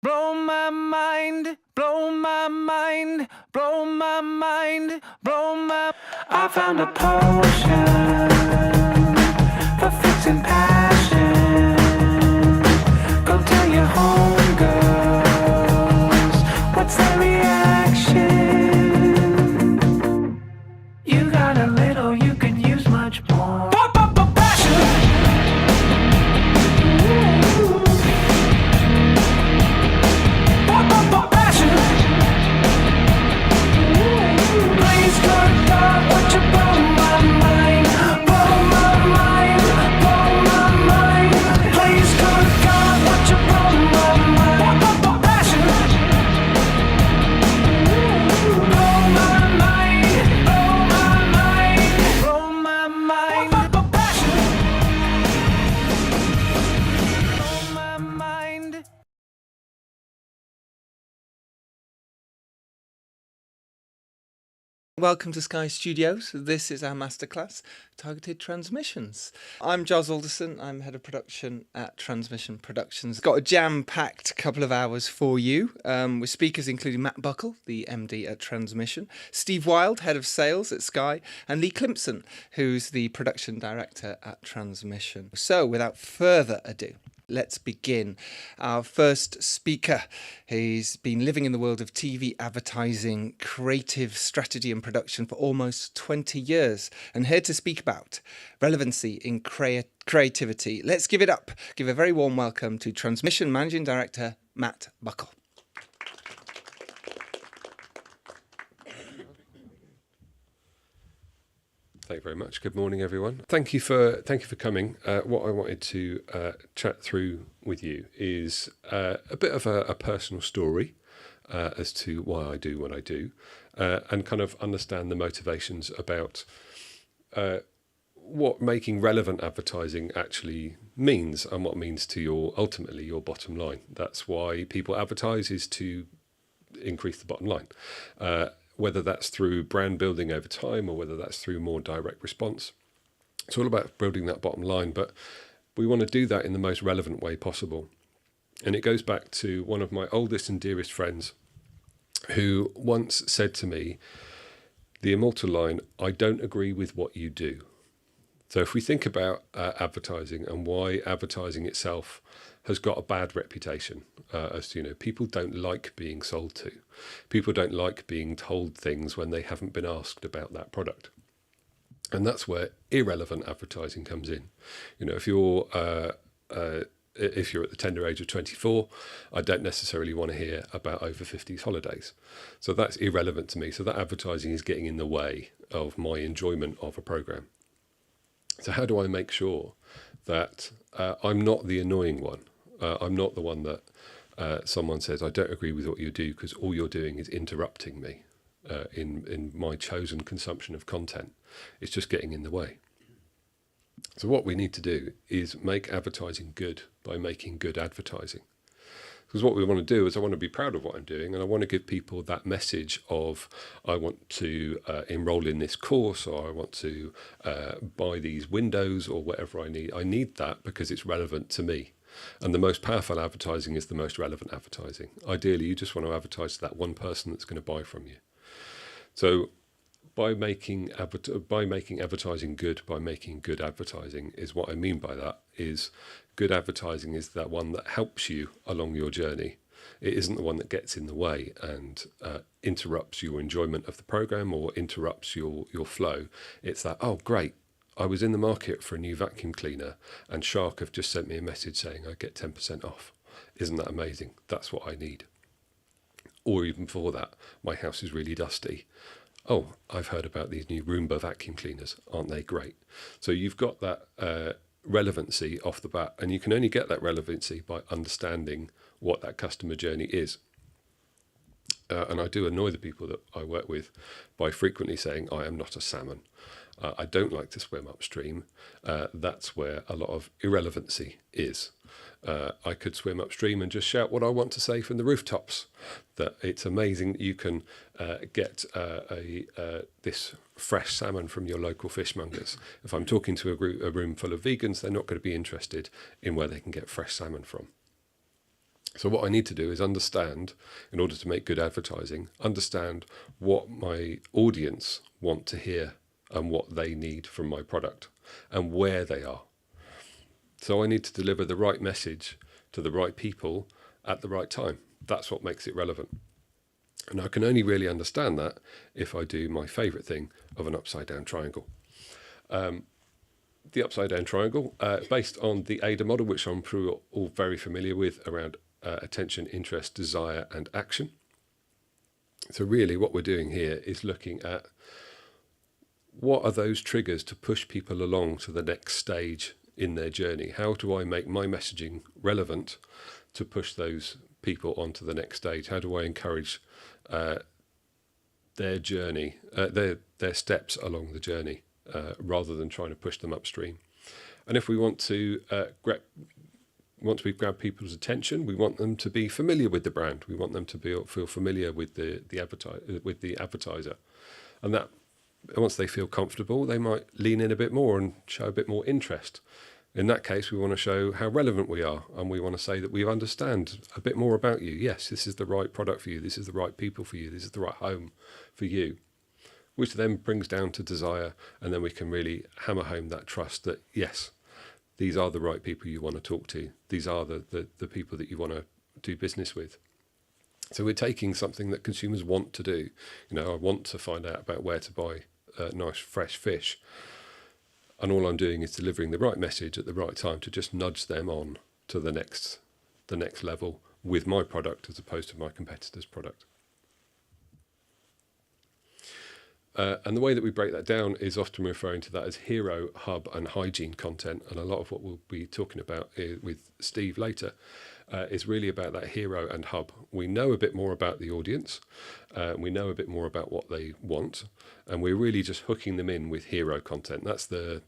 Blow my mind, blow my mind, blow my mind, blow my... I found a potion for fixing passion. Go tell your homegirls, what's their reaction? You got a little, you could use much more. Passion! Welcome to Sky Studios. This is our masterclass, Targeted Transmissions. I'm Giles Alderson. I'm head of production at Transmission Productions. Got a jam-packed couple of hours for you with speakers including Matt Buckle, the MD at Transmission, Steve Wild, head of sales at Sky, and Lee Klimpson, who's the production director at Transmission. So without further ado, let's begin. Our first speaker, he's been living in the world of TV advertising, creative strategy and production for almost 20 years and here to speak about relevancy in creativity. Let's give it up. Give a very warm welcome to Transmission Managing Director, Matt Buckle. Thank you very much. Good morning, everyone. Thank you for coming. What I wanted to chat through with you is a bit of a personal story as to why I do what I do, and kind of understand the motivations about what making relevant advertising actually means and what it means to ultimately your bottom line. That's why people advertise, is to increase the bottom line. Whether that's through brand building over time or whether that's through more direct response. It's all about building that bottom line, but we want to do that in the most relevant way possible. And it goes back to one of my oldest and dearest friends who once said to me, the immortal line, "I don't agree with what you do." So if we think about advertising and why advertising itself has got a bad reputation, as to, people don't like being sold to. People don't like being told things when they haven't been asked about that product. And that's where irrelevant advertising comes in. If you're at the tender age of 24, I don't necessarily want to hear about over 50s holidays. So that's irrelevant to me. So that advertising is getting in the way of my enjoyment of a program. So how do I make sure that I'm not the annoying one? I'm not the one that someone says, I don't agree with what you do because all you're doing is interrupting me in my chosen consumption of content. It's just getting in the way. So what we need to do is make advertising good by making good advertising. Because what we want to do is I want to be proud of what I'm doing, and I want to give people that message of I want to enroll in this course, or I want to buy these windows or whatever I need. I need that because it's relevant to me. And the most powerful advertising is the most relevant advertising. Ideally, you just want to advertise to that one person that's going to buy from you. So by making advertising good, by making good advertising, is what I mean by that is good advertising is that one that helps you along your journey. It isn't the one that gets in the way and interrupts your enjoyment of the program or interrupts your flow. It's that, oh, great, I was in the market for a new vacuum cleaner and Shark have just sent me a message saying I get 10% off. Isn't that amazing? That's what I need. Or even before that, my house is really dusty. Oh, I've heard about these new Roomba vacuum cleaners. Aren't they great? So you've got that relevancy off the bat, and you can only get that relevancy by understanding what that customer journey is. And I do annoy the people that I work with by frequently saying, I am not a salmon. I don't like to swim upstream. That's where a lot of irrelevancy is. I could swim upstream and just shout what I want to say from the rooftops. That it's amazing that you can get this fresh salmon from your local fishmongers. If I'm talking to a room full of vegans, they're not going to be interested in where they can get fresh salmon from. So what I need to do is understand, in order to make good advertising, understand what my audience want to hear and what they need from my product and where they are. So I need to deliver the right message to the right people at the right time. That's what makes it relevant. And I can only really understand that if I do my favourite thing of an upside down triangle. The upside down triangle, based on the AIDA model, which I'm all very familiar with, around attention, interest, desire and action. So really what we're doing here is looking at what are those triggers to push people along to the next stage in their journey. How do I make my messaging relevant to push those people onto the next stage? How do I encourage their journey, their steps along the journey, rather than trying to push them upstream? And if we want to once we've grabbed people's attention, we want them to be familiar with the brand. We want them to feel familiar with the advertiser, and that once they feel comfortable, they might lean in a bit more and show a bit more interest. In that case, we want to show how relevant we are, and we want to say that we understand a bit more about you. Yes, this is the right product for you. This is the right people for you. This is the right home for you, which then brings down to desire, and then we can really hammer home that trust that, yes, these are the right people you want to talk to. These are the people that you want to do business with. So we're taking something that consumers want to do. I want to find out about where to buy nice fresh fish. And all I'm doing is delivering the right message at the right time to just nudge them on to the next level with my product as opposed to my competitor's product. And the way that we break that down is often referring to that as hero, hub and hygiene content. And a lot of what we'll be talking about with Steve later is really about that hero and hub. We know a bit more about the audience. We know a bit more about what they want. And we're really just hooking them in with hero content. That's the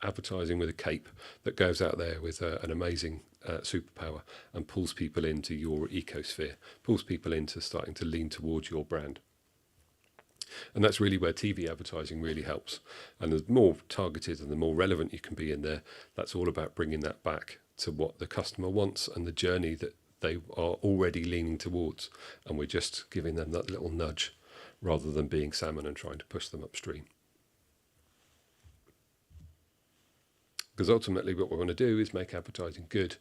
advertising with a cape that goes out there with an amazing superpower and pulls people into your ecosphere, pulls people into starting to lean towards your brand. And that's really where TV advertising really helps. And the more targeted and the more relevant you can be in there, that's all about bringing that back to what the customer wants and the journey that they are already leaning towards. And we're just giving them that little nudge rather than being salmon and trying to push them upstream. Because ultimately what we want to do is make advertising good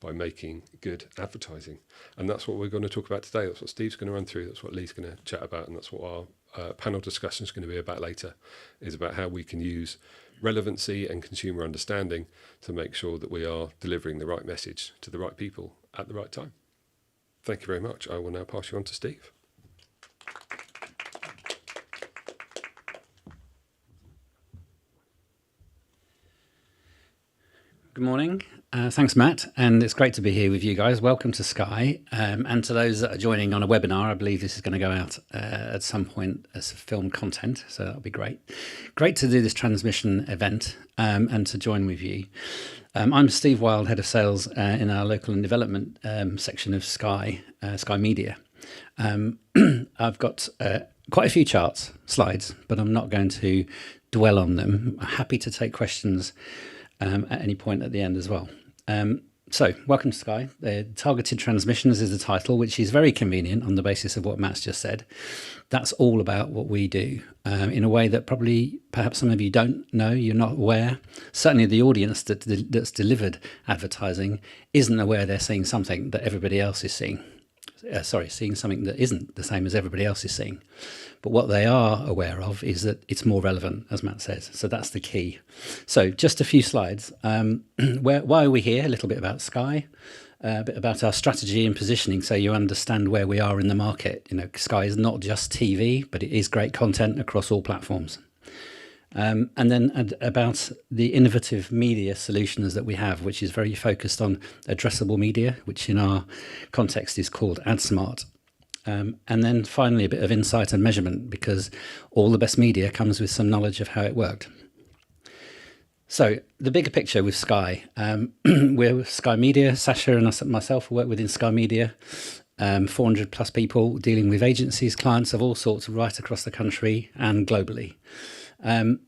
by making good advertising. And that's what we're going to talk about today. That's what Steve's going to run through. That's what Lee's going to chat about. And that's what our panel discussion is going to be about later, is about how we can use relevancy and consumer understanding to make sure that we are delivering the right message to the right people at the right time. Thank you very much. I will now pass you on to Steve. Good morning. Thanks, Matt. And it's great to be here with you guys. Welcome to Sky. And to those that are joining on a webinar, I believe this is going to go out at some point as filmed content. So that'll be great. Great to do this transmission event and to join with you. I'm Steve Wild, Head of Sales in our local and development section of Sky Media. I've got quite a few slides, but I'm not going to dwell on them. I'm happy to take questions at any point at the end as well. So welcome to Sky. Targeted Transmissions is the title, which is very convenient on the basis of what Matt's just said. That's all about what we do in a way that perhaps some of you don't know, you're not aware. Certainly the audience that's delivered advertising isn't aware they're seeing something that everybody else is seeing. Seeing something that isn't the same as everybody else is seeing. But what they are aware of is that it's more relevant, as Matt says. So that's the key. So just a few slides. Why are we here? A little bit about Sky, a bit about our strategy and positioning, so you understand where we are in the market. Sky is not just TV, but it is great content across all platforms. And then about the innovative media solutions that we have, which is very focused on addressable media, which in our context is called AdSmart. And then finally, a bit of insight and measurement, because all the best media comes with some knowledge of how it worked. So the bigger picture with Sky, we're with Sky Media. Sasha and myself work within Sky Media, 400 plus people dealing with agencies, clients of all sorts right across the country and globally.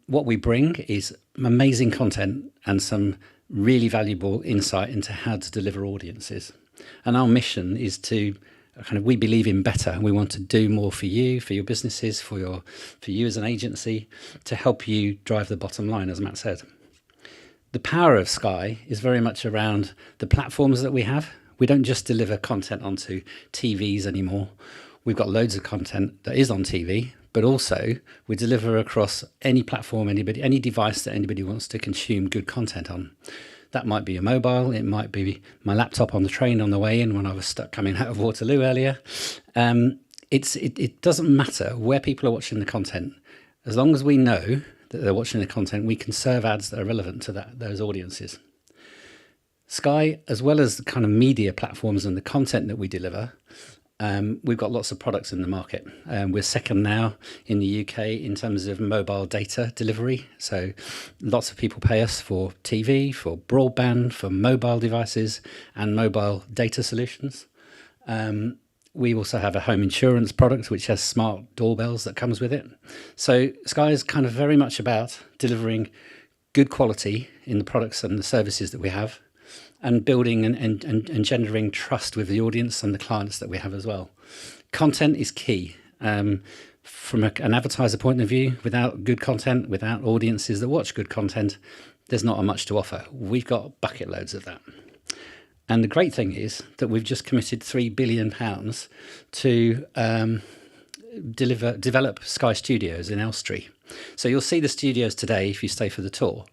What we bring is amazing content and some really valuable insight into how to deliver audiences. And our mission is to we believe in better. We want to do more for you, for your businesses, for you as an agency, to help you drive the bottom line, as Matt said. The power of Sky is very much around the platforms that we have. We don't just deliver content onto TVs anymore. We've got loads of content that is on TV, but also we deliver across any platform, any device that anybody wants to consume good content on. That might be a mobile, it might be my laptop on the train on the way in when I was stuck coming out of Waterloo earlier. It doesn't matter where people are watching the content. As long as we know that they're watching the content, we can serve ads that are relevant to those audiences. Sky, as well as the kind of media platforms and the content that we deliver, we've got lots of products in the market. We're second now in the UK in terms of mobile data delivery. So lots of people pay us for TV, for broadband, for mobile devices and mobile data solutions. We also have a home insurance product which has smart doorbells that comes with it. So Sky is kind of very much about delivering good quality in the products and the services that we have, and building and engendering trust with the audience and the clients that we have as well. Content is key. From an advertiser point of view, without good content, without audiences that watch good content, there's not much to offer. We've got bucket loads of that. And the great thing is that we've just committed £3 billion to develop Sky Studios in Elstree. So you'll see the studios today if you stay for the tour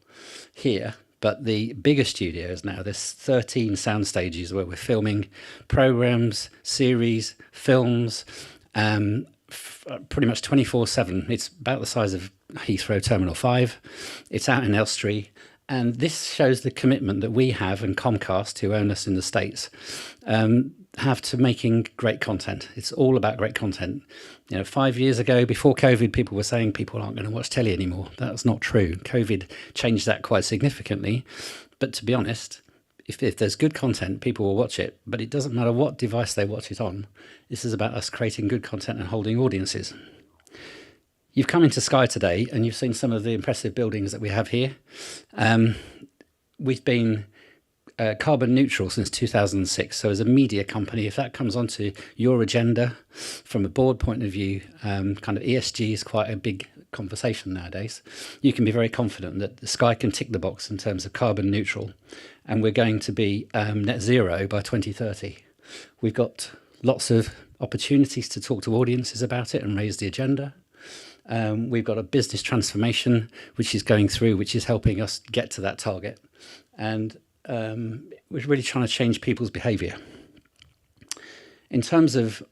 here. But the bigger studios now, there's 13 sound stages where we're filming programs, series, films, pretty much 24/7. It's about the size of Heathrow Terminal 5. It's out in Elstree. And this shows the commitment that we have, and Comcast, who own us in the States, have to making great content. It's all about great content. 5 years ago, before COVID, people were saying people aren't going to watch telly anymore. That's not true. COVID changed that quite significantly. But to be honest, if there's good content, people will watch it. But it doesn't matter what device they watch it on. This is about us creating good content and holding audiences. You've come into Sky today and you've seen some of the impressive buildings that we have here. We've been carbon neutral since 2006. So as a media company, if that comes onto your agenda from a board point of view, kind of ESG is quite a big conversation nowadays. You can be very confident that the Sky can tick the box in terms of carbon neutral. And we're going to be net zero by 2030. We've got lots of opportunities to talk to audiences about it and raise the agenda. We've got a business transformation which is going through, which is helping us get to that target. And we're really trying to change people's behaviour. In terms of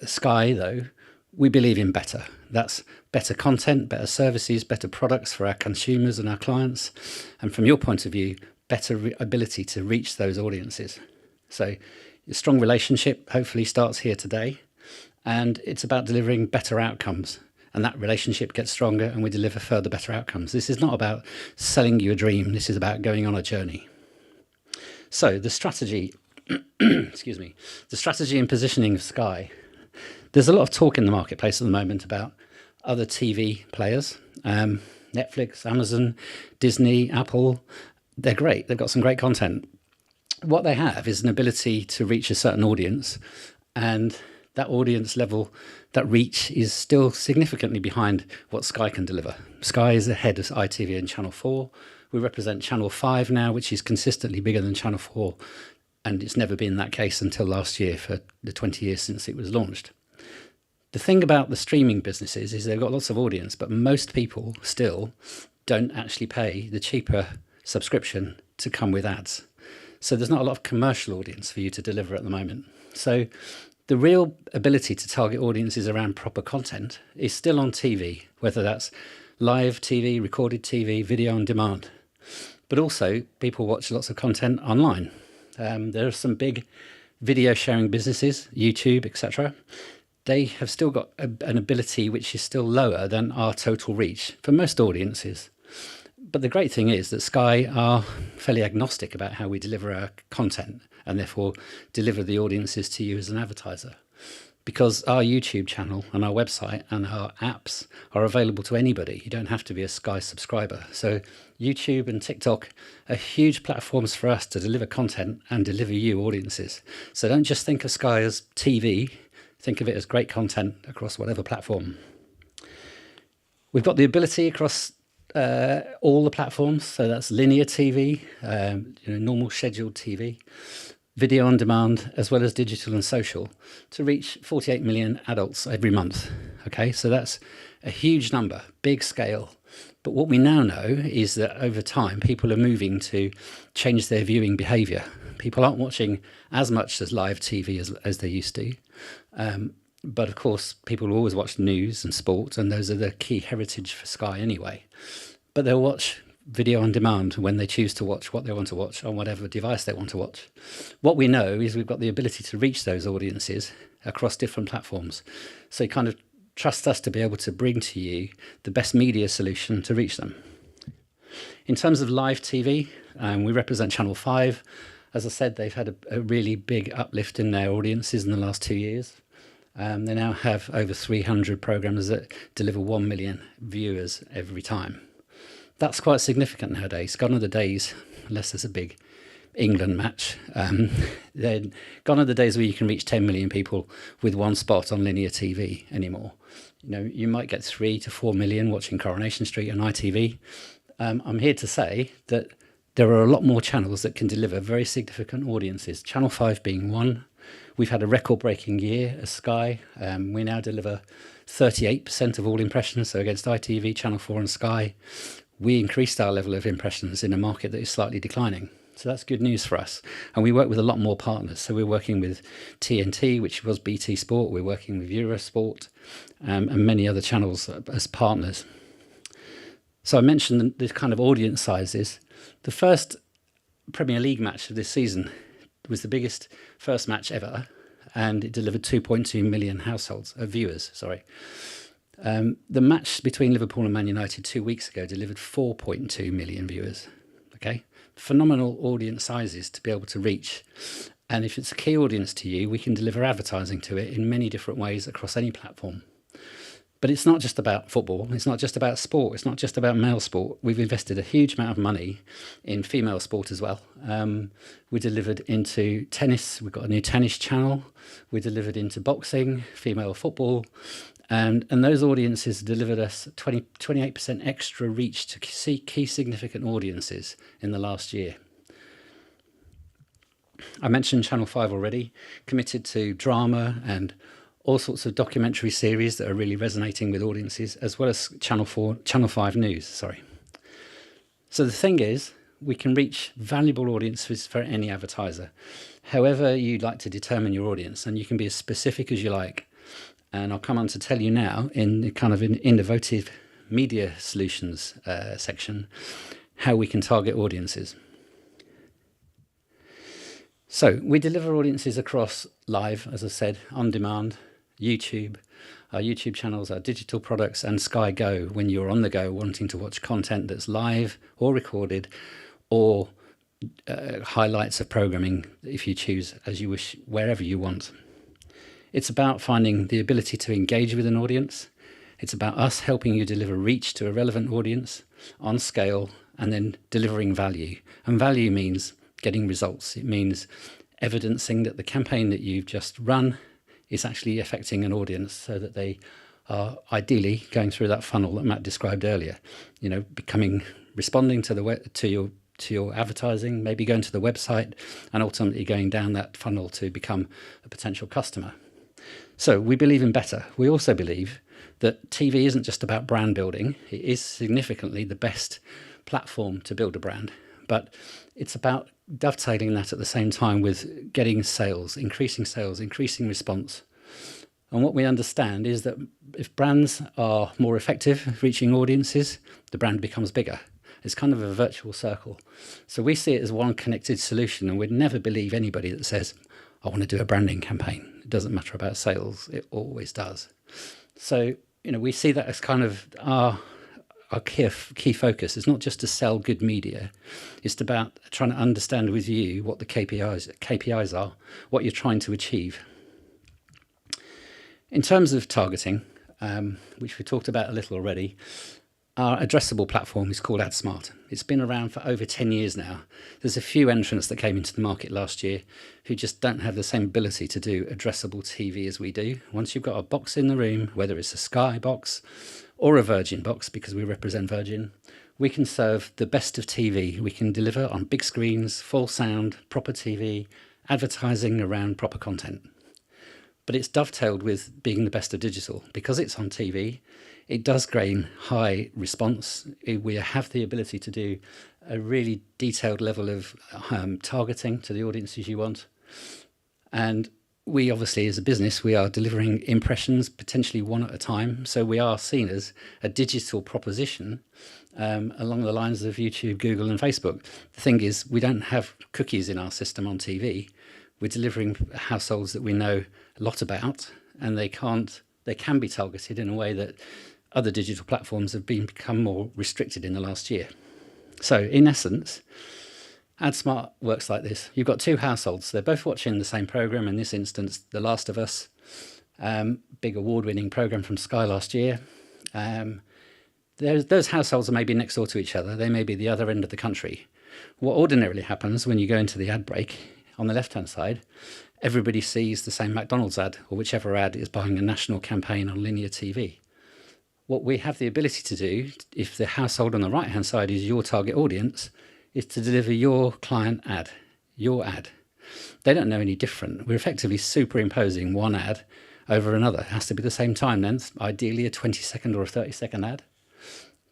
Sky, though, we believe in better. That's better content, better services, better products for our consumers and our clients. And from your point of view, better ability to reach those audiences. So a strong relationship hopefully starts here today. And it's about delivering better outcomes. And that relationship gets stronger and we deliver further better outcomes. This is not about selling you a dream. This is about going on a journey. So the strategy, excuse me, the strategy and positioning of Sky. There's a lot of talk in the marketplace at the moment about other TV players, Netflix, Amazon, Disney, Apple. They're great. They've got some great content. What they have is an ability to reach a certain audience, and that audience level, that reach is still significantly behind what Sky can deliver. Sky is ahead of ITV and Channel 4. We represent Channel 5 now, which is consistently bigger than Channel 4. And it's never been that case until last year for the 20 years since it was launched. The thing about the streaming businesses is they've got lots of audience, but most people still don't actually pay the cheaper subscription to come with ads. So there's not a lot of commercial audience for you to deliver at the moment. So the real ability to target audiences around proper content is still on TV, whether that's live TV, recorded TV, video on demand. But also people watch lots of content online. There are some big video sharing businesses, YouTube, etc. They have still got an ability which is still lower than our total reach for most audiences. But the great thing is that Sky are fairly agnostic about how we deliver our content and therefore deliver the audiences to you as an advertiser. because our YouTube channel and our website and our apps are available to anybody. You don't have to be a Sky subscriber. So YouTube and TikTok are huge platforms for us to deliver content and deliver you audiences. So don't just think of Sky as TV, think of it as great content across whatever platform. We've got the ability across all the platforms. So that's linear TV, normal scheduled TV, video on demand, as well as digital and social, to reach 48 million adults every month. Okay, so that's a huge number, big scale. But what we now know is that over time, people are moving to change their viewing behaviour. People aren't watching as much as live TV as they used to. But of course, people will always watch news and sport, and those are the key heritage for Sky anyway. But they'll watch video on demand when they choose to watch what they want to watch on whatever device they want to watch. What we know is we've got the ability to reach those audiences across different platforms. So you kind of trust us to be able to bring to you the best media solution to reach them. In terms of live TV, we represent Channel 5. As I said, they've had a really big uplift in their audiences in the last 2 years. They now have over 300 programmes that deliver 1 million viewers every time. That's quite significant nowadays. Gone are the days, unless there's a big England match, then gone are the days where you can reach 10 million people with one spot on linear TV anymore. You might get 3 to 4 million watching Coronation Street on ITV. I'm here to say that there are a lot more channels that can deliver very significant audiences, Channel 5 being one. We've had a record-breaking year as Sky. We now deliver 38% of all impressions, so against ITV, Channel 4 and Sky. We increased our level of impressions in a market that is slightly declining. So that's good news for us. And we work with a lot more partners. So we're working with TNT, which was BT Sport. We're working with Eurosport and many other channels as partners. So I mentioned the kind of audience sizes. The first Premier League match of this season was the biggest first match ever, and it delivered 2.2 million viewers. The match between Liverpool and Man United 2 weeks ago delivered 4.2 million viewers. Okay, phenomenal audience sizes to be able to reach. And if it's a key audience to you, we can deliver advertising to it in many different ways across any platform. But it's not just about football. It's not just about sport. It's not just about male sport. We've invested a huge amount of money in female sport as well. We delivered into tennis. We've got a new tennis channel. We delivered into boxing, female football. And those audiences delivered us 28% extra reach to see key significant audiences in the last year. I mentioned Channel 5 already, committed to drama and all sorts of documentary series that are really resonating with audiences, as well as Channel 5 News, So the thing is, we can reach valuable audiences for any advertiser, however you'd like to determine your audience, and you can be as specific as you like. And I'll come on to tell you now in the kind of an innovative media solutions section, how we can target audiences. So we deliver audiences across live, as I said, on demand, YouTube, our YouTube channels, our digital products, and Sky Go when you're on the go wanting to watch content that's live or recorded, or highlights of programming if you choose as you wish, wherever you want. It's about finding the ability to engage with an audience. It's about us helping you deliver reach to a relevant audience on scale, and then delivering value. And value means getting results. It means evidencing that the campaign that you've just run is actually affecting an audience, so that they are ideally going through that funnel that Matt described earlier. Responding to your advertising, maybe going to the website, and ultimately going down that funnel to become a potential customer. So we believe in better. We also believe that TV isn't just about brand building. It is significantly the best platform to build a brand, but it's about dovetailing that at the same time with getting sales, increasing response. And what we understand is that if brands are more effective reaching audiences, the brand becomes bigger. It's kind of a virtual circle. So we see it as one connected solution, and we'd never believe anybody that says, I want to do a branding campaign. It doesn't matter about sales. It always does. So, we see that as kind of our key focus. It's not just to sell good media. It's about trying to understand with you what the KPIs are, what you're trying to achieve. In terms of targeting, which we talked about a little already, our addressable platform is called AdSmart. It's been around for over 10 years now. There's a few entrants that came into the market last year who just don't have the same ability to do addressable TV as we do. Once you've got a box in the room, whether it's a Sky box or a Virgin box, because we represent Virgin, we can serve the best of TV. We can deliver on big screens, full sound, proper TV, advertising around proper content. But it's dovetailed with being the best of digital. Because it's on TV, it does gain high response. We have the ability to do a really detailed level of targeting to the audiences you want. And we obviously, as a business, we are delivering impressions, potentially one at a time. So we are seen as a digital proposition along the lines of YouTube, Google and Facebook. The thing is, we don't have cookies in our system on TV. We're delivering households that we know a lot about, and they can be targeted in a way that other digital platforms have become more restricted in the last year. So in essence, AdSmart works like this. You've got two households. They're both watching the same program. In this instance, The Last of Us, big award-winning program from Sky last year. Those households are maybe next door to each other. They may be the other end of the country. What ordinarily happens when you go into the ad break, on the left-hand side, everybody sees the same McDonald's ad, or whichever ad is buying a national campaign on linear TV. What we have the ability to do, if the household on the right-hand side is your target audience, is to deliver your client ad, your ad. They don't know any different. We're effectively superimposing one ad over another. It has to be the same time then, ideally a 20-second or a 30-second ad.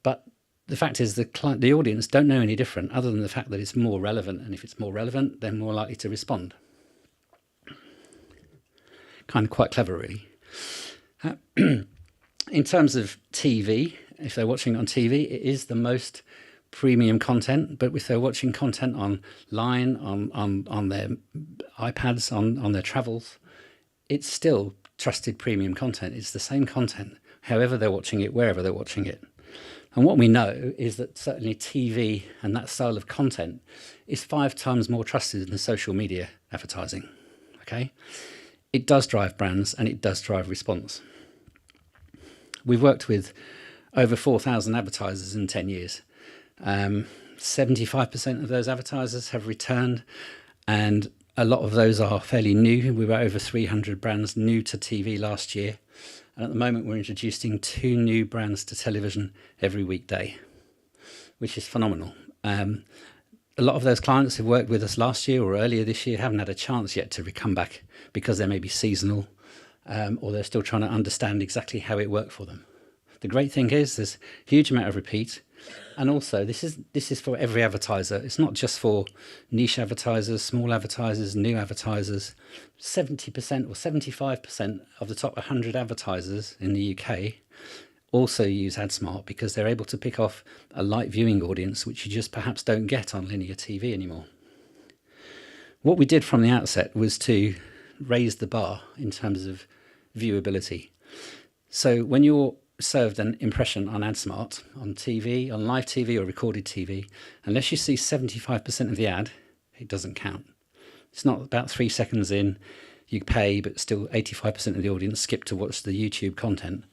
But the fact is the audience don't know any different other than the fact that it's more relevant. And if it's more relevant, they're more likely to respond. Kind of quite clever, really. In terms of TV, if they're watching on TV, it is the most premium content. But if they're watching content online, on their iPads, on their travels, it's still trusted premium content. It's the same content, however they're watching it, wherever they're watching it. And what we know is that certainly TV and that style of content is 5 times more trusted than social media advertising. Okay? It does drive brands and it does drive response. We've worked with over 4,000 advertisers in 10 years. 75% of those advertisers have returned, and a lot of those are fairly new. We were over 300 brands new to TV last year. And at the moment, we're introducing 2 new brands to television every weekday, which is phenomenal. A lot of those clients who worked with us last year or earlier this year haven't had a chance yet to come back because they may be seasonal, or they're still trying to understand exactly how it worked for them. The great thing is there's a huge amount of repeat. And also, this is for every advertiser. It's not just for niche advertisers, small advertisers, new advertisers. 70% or 75% of the top 100 advertisers in the UK also use AdSmart because they're able to pick off a light viewing audience, which you just perhaps don't get on linear TV anymore. What we did from the outset was to raise the bar in terms of viewability. So when you're served an impression on AdSmart, on TV, on live TV or recorded TV, unless you see 75% of the ad, it doesn't count. It's not about 3 seconds in, you pay, but still 85% of the audience skip to watch the YouTube content.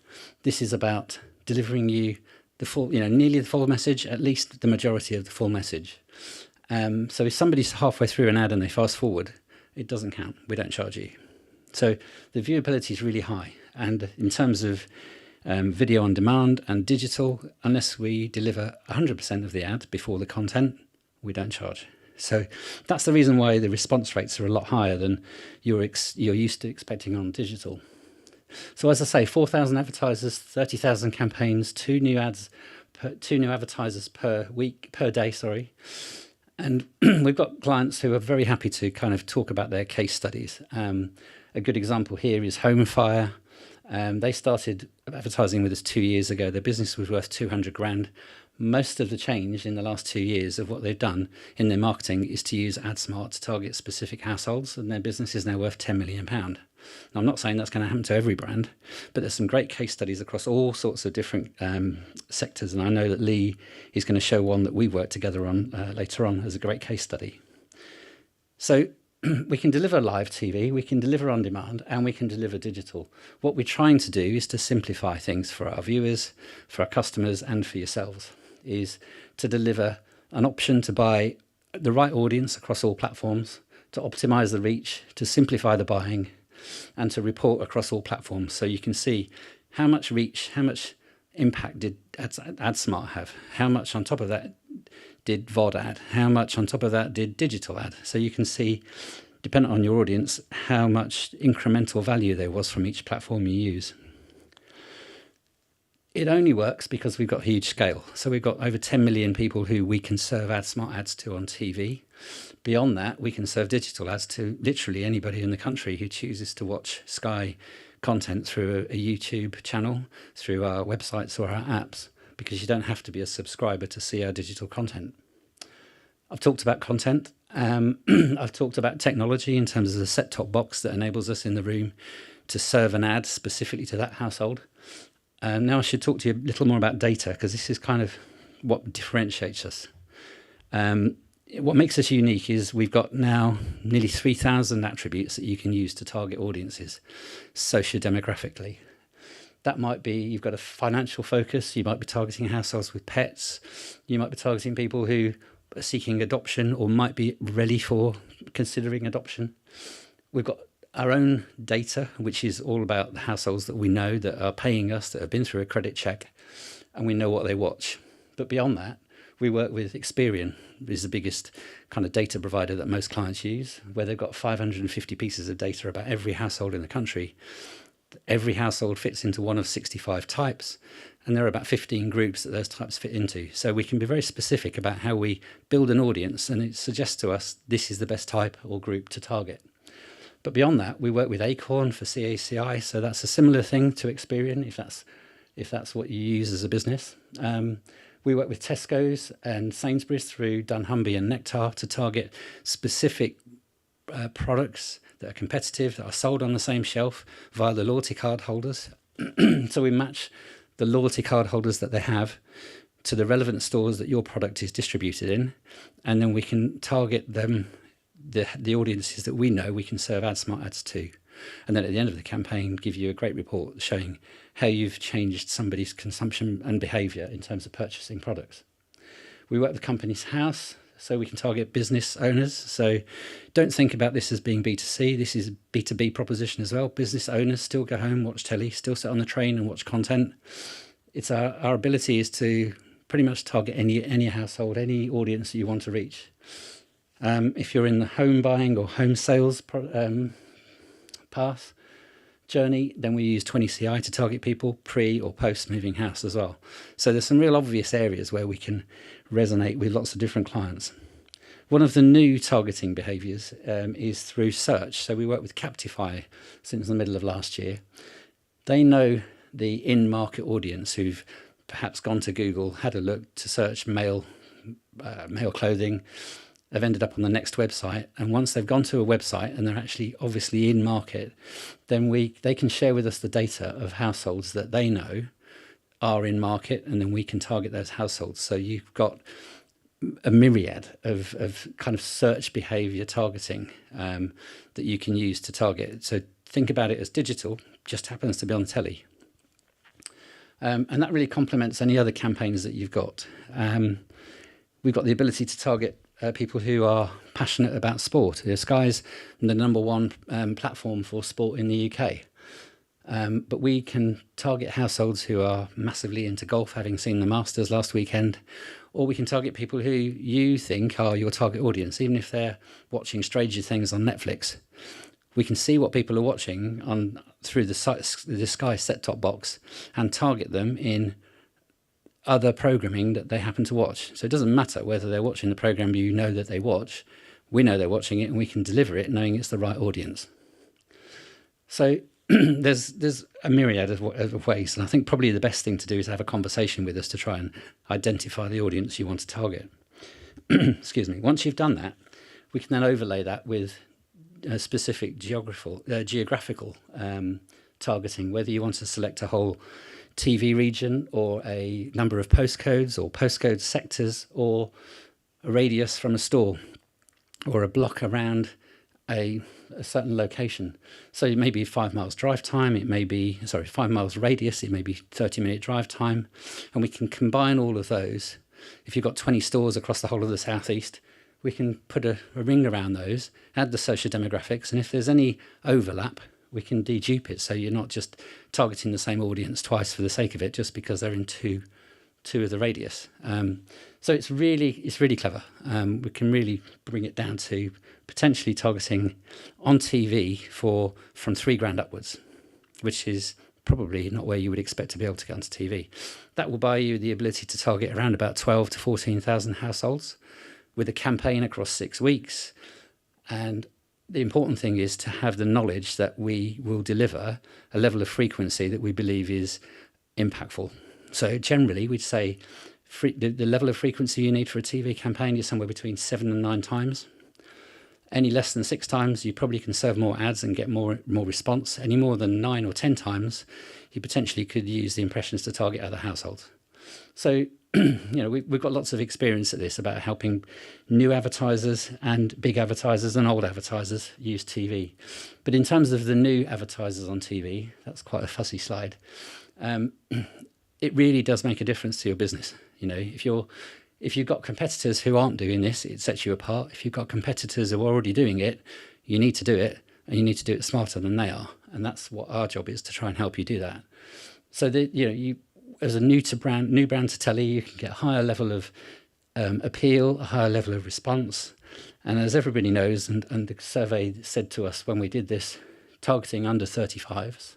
This is about delivering you the full, nearly the full message, at least the majority of the full message. So if somebody's halfway through an ad and they fast forward, it doesn't count. We don't charge you. So the viewability is really high. And in terms of video on demand and digital, unless we deliver 100% of the ad before the content, we don't charge. So that's the reason why the response rates are a lot higher than you're used to expecting on digital. So as I say, 4,000 advertisers, 30,000 campaigns, 2 new advertisers per day. And we've got clients who are very happy to kind of talk about their case studies. A good example here is Home Fire. They started advertising with us 2 years ago. Their business was worth 200 grand. Most of the change in the last 2 years of what they've done in their marketing is to use AdSmart to target specific households, and their business is now worth £10 million. Now, I'm not saying that's going to happen to every brand, but there's some great case studies across all sorts of different sectors, and I know that Lee is going to show one that we worked together on later on as a great case study. So we can deliver live TV, we can deliver on demand, and we can deliver digital. What we're trying to do is to simplify things for our viewers, for our customers, and for yourselves, is to deliver an option to buy the right audience across all platforms, to optimize the reach, to simplify the buying, and to report across all platforms. So you can see how much reach, how much impact did AdSmart have, how much on top of that did VOD ad, how much on top of that did digital ad. So you can see, depending on your audience, how much incremental value there was from each platform you use. It only works because we've got huge scale. So we've got over 10 million people who we can serve AdSmart ads to on TV. Beyond that, we can serve digital ads to literally anybody in the country who chooses to watch Sky content through a YouTube channel, through our websites or our apps, because you don't have to be a subscriber to see our digital content. I've talked about content. I've talked about technology in terms of the set-top box that enables us in the room to serve an ad specifically to that household. Now I should talk to you a little more about data, because this is kind of what differentiates us. What makes us unique is we've got now nearly 3,000 attributes that you can use to target audiences socio-demographically. That might be, you've got a financial focus, you might be targeting households with pets, you might be targeting people who are seeking adoption or might be ready for considering adoption. We've got our own data, which is all about the households that we know that are paying us, that have been through a credit check, and we know what they watch. But beyond that, we work with Experian, which is the biggest kind of data provider that most clients use, where they've got 550 pieces of data about every household in the country. Every household fits into one of 65 types, and there are about 15 groups that those types fit into. So we can be very specific about how we build an audience, and it suggests to us this is the best type or group to target. But beyond that, we work with Acorn for CACI, so that's a similar thing to Experian, if that's what you use as a business. We work with Tesco's and Sainsbury's through dunnhumby and Nectar to target specific products that are competitive, that are sold on the same shelf via the loyalty card holders. So we match the loyalty card holders that they have to the relevant stores that your product is distributed in, and then we can target them, the audiences that we know we can serve AdSmart ads to. And then at the end of the campaign, give you a great report showing how you've changed somebody's consumption and behaviour in terms of purchasing products. We work with Companies House, so we can target business owners. So don't think about this as being B2C. This is a B2B proposition as well. Business owners still go home, watch telly, still sit on the train and watch content. It's our ability is to pretty much target any household, any audience that you want to reach. If you're in the home buying or home sales path journey, then we use 20CI to target people pre or post moving house as well. So there's some real obvious areas where we can resonate with lots of different clients. One of the new targeting behaviours is through search. So we work with Captify since the middle of last year. They know the in-market audience who've perhaps gone to Google, had a look to search male clothing, have ended up on the next website, and once they've gone to a website and they're actually obviously in market, then they can share with us the data of households that they know are in market, and then we can target those households. So you've got a myriad of kind of search behavior targeting that you can use to target. So think about it as digital, just happens to be on telly. And that really complements any other campaigns that you've got. We've got the ability to target people who are passionate about sport. Sky's the number one platform for sport in the UK. But we can target households who are massively into golf, having seen the Masters last weekend, or we can target people who you think are your target audience, even if they're watching Stranger Things on Netflix. We can see what people are watching through the Sky set-top box and target them in other programming that they happen to watch. So it doesn't matter whether they're watching the program you know that they watch. We know they're watching it, and we can deliver it knowing it's the right audience. So there's a myriad of ways, and I think probably the best thing to do is have a conversation with us to try and identify the audience you want to target. Excuse me. Once you've done that, we can then overlay that with a specific geographical targeting, whether you want to select a whole TV region or a number of postcodes or postcode sectors or a radius from a store or a block around a certain location. So it may be 5 miles drive time, it may be, 5 miles radius, it may be 30-minute drive time. And we can combine all of those. If you've got 20 stores across the whole of the southeast, we can put a ring around those, add the social demographics, and if there's any overlap, we can dedupe it. So you're not just targeting the same audience twice for the sake of it, just because they're in two of the radius. So it's really clever. We can really bring it down to potentially targeting on TV from £3,000 upwards, which is probably not where you would expect to be able to get onto TV. That will buy you the ability to target around about 12 to 14,000 households with a campaign across 6 weeks. And the important thing is to have the knowledge that we will deliver a level of frequency that we believe is impactful. So generally, we'd say the level of frequency you need for a TV campaign is somewhere between 7 and 9 times. Any less than 6 times, you probably can serve more ads and get more response. Any more than 9 or 10 times, you potentially could use the impressions to target other households. So, we've got lots of experience at this about helping new advertisers and big advertisers and old advertisers use TV. But in terms of the new advertisers on TV, that's quite a fussy slide. It really does make a difference to your business. If you've got competitors who aren't doing this, it sets you apart. If you've got competitors who are already doing it, you need to do it, and you need to do it smarter than they are. And that's what our job is, to try and help you do that. So that you, as a new brand to telly, you can get a higher level of appeal, a higher level of response. And as everybody knows, and the survey said to us when we did this, targeting under 35s,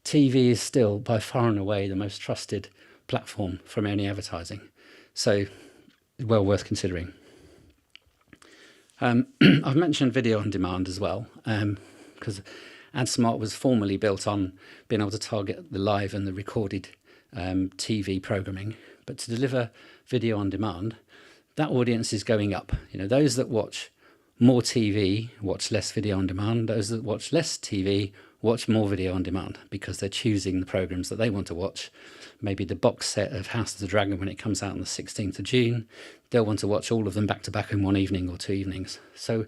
TV is still by far and away the most trusted platform from any advertising. So well worth considering. I've mentioned video on demand as well, because AdSmart was formerly built on being able to target the live and the recorded TV programming. But to deliver video on demand, that audience is going up. Those that watch more TV watch less video on demand. Those that watch less TV watch more video on demand, because they're choosing the programs that they want to watch. Maybe the box set of House of the Dragon when it comes out on the 16th of June, they'll want to watch all of them back to back in one evening or 2 evenings. So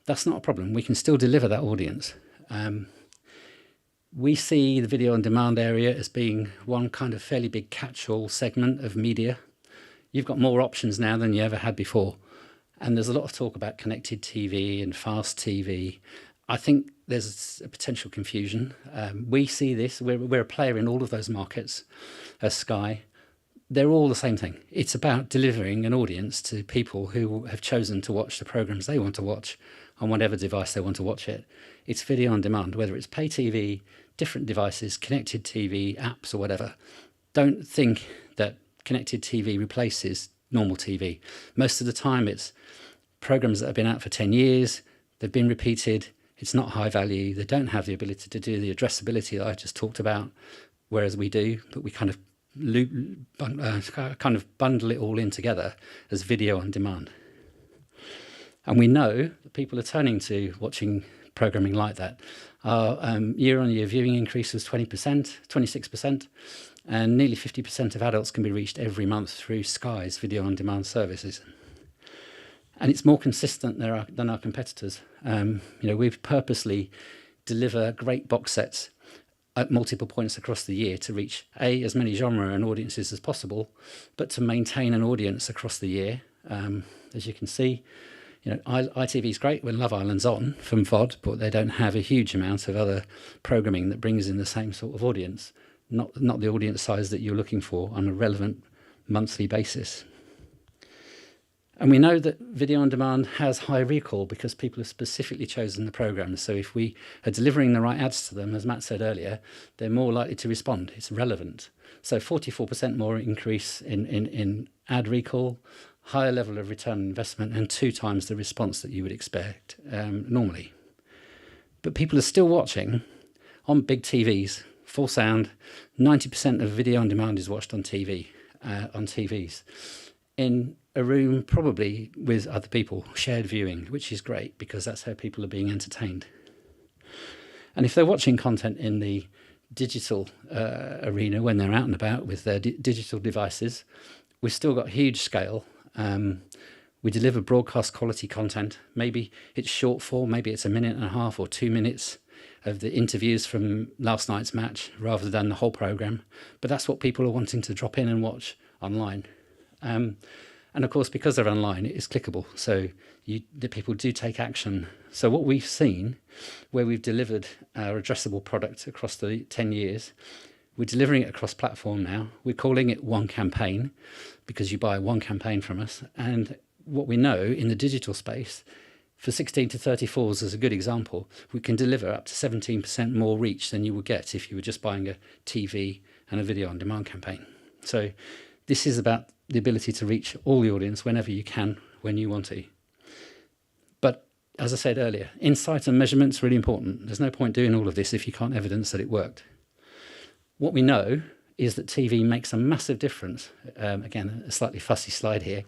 that's not a problem. We can still deliver that audience. We see the video on demand area as being one kind of fairly big catch-all segment of media. You've got more options now than you ever had before. And there's a lot of talk about connected TV and fast TV. I think there's a potential confusion. We see this, we're a player in all of those markets as Sky. They're all the same thing. It's about delivering an audience to people who have chosen to watch the programs they want to watch on whatever device they want to watch it. It's video on demand, whether it's pay TV, different devices, connected TV, apps or whatever. Don't think that connected TV replaces normal TV. Most of the time it's programs that have been out for 10 years, they've been repeated, it's not high value, they don't have the ability to do the addressability that I just talked about, whereas we do, but we kind of bundle it all in together as video on demand. And we know that people are turning to watching programming like that. Our year-on-year viewing increase was 26%, and nearly 50% of adults can be reached every month through Sky's video on demand services. And it's more consistent than our competitors. We purposely deliver great box sets at multiple points across the year to reach as many genre and audiences as possible, but to maintain an audience across the year. As you can see, ITV is great when Love Island's on from VOD, but they don't have a huge amount of other programming that brings in the same sort of audience, not the audience size that you're looking for on a relevant monthly basis. And we know that video on demand has high recall because people have specifically chosen the programs. So if we are delivering the right ads to them, as Matt said earlier, they're more likely to respond. It's relevant. So 44% more increase in ad recall, higher level of return on investment, and 2 times the response that you would expect normally. But people are still watching on big TVs, full sound. 90% of video on demand is watched on TV, on TVs. In a room probably with other people, shared viewing, which is great because that's how people are being entertained. And if they're watching content in the digital arena when they're out and about with their digital devices, we've still got huge scale. We deliver broadcast quality content. Maybe it's short form, maybe it's a minute and a half or 2 minutes of the interviews from last night's match rather than the whole programme. But that's what people are wanting to drop in and watch online. And of course, because they're online, it is clickable. So the people do take action. So what we've seen, where we've delivered our addressable product across the 10 years, we're delivering it across platform now. We're calling it one campaign because you buy one campaign from us. And what we know in the digital space, for 16 to 34s as a good example, we can deliver up to 17% more reach than you would get if you were just buying a TV and a video on demand campaign. So this is about the ability to reach all the audience whenever you can, when you want to. But as I said earlier, insight and measurement's really important. There's no point doing all of this if you can't evidence that it worked. What we know is that TV makes a massive difference. Again, a slightly fussy slide here,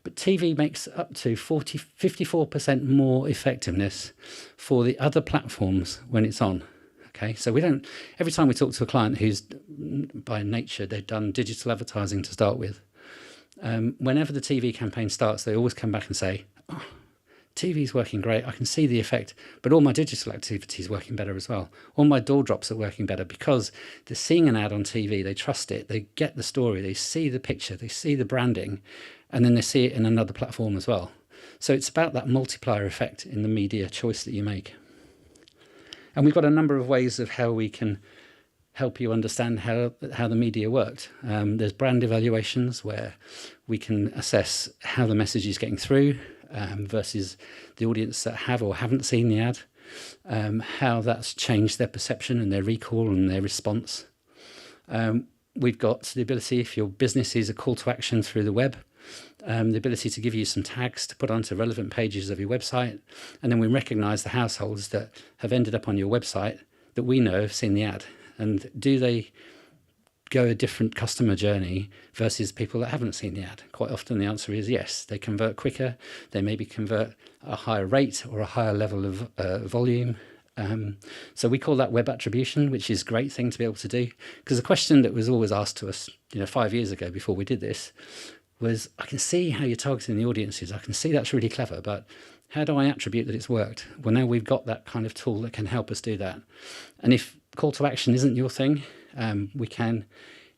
but TV makes up to 54% more effectiveness for the other platforms when it's on. Okay, so we don't, every time we talk to a client who's by nature, they've done digital advertising to start with, whenever the TV campaign starts, they always come back and say, oh, TV's working great, I can see the effect, but all my digital activity is working better as well. All my door drops are working better because they're seeing an ad on TV, they trust it, they get the story, they see the picture, they see the branding, and then they see it in another platform as well. So it's about that multiplier effect in the media choice that you make. And we've got a number of ways of how we can help you understand how the media worked. There's brand evaluations where we can assess how the message is getting through, versus the audience that have or haven't seen the ad, how that's changed their perception and their recall and their response. We've got the ability, if your business is a call to action through the web, the ability to give you some tags to put onto relevant pages of your website. And then we recognise the households that have ended up on your website that we know have seen the ad. And do they go a different customer journey versus people that haven't seen the ad? Quite often the answer is yes. They convert quicker, they maybe convert a higher rate or a higher level of volume. So we call that web attribution, which is a great thing to be able to do. Because the question that was always asked to us 5 years ago before we did this was, I can see how you're targeting the audiences, I can see that's really clever, but how do I attribute that it's worked? Well, now we've got that kind of tool that can help us do that. And if call to action isn't your thing, we can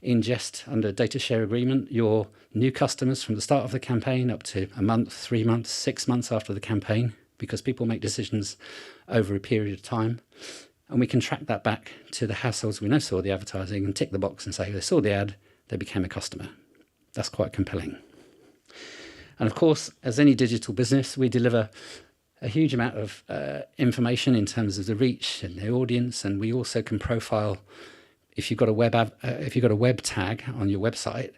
ingest under data share agreement your new customers from the start of the campaign up to a month, 3 months, 6 months after the campaign, because people make decisions over a period of time. And we can track that back to the households we know saw the advertising and tick the box and say they saw the ad, they became a customer. That's quite compelling. And of course, as any digital business, we deliver a huge amount of information in terms of the reach and the audience, and we also can profile. If you've got a web tag on your website,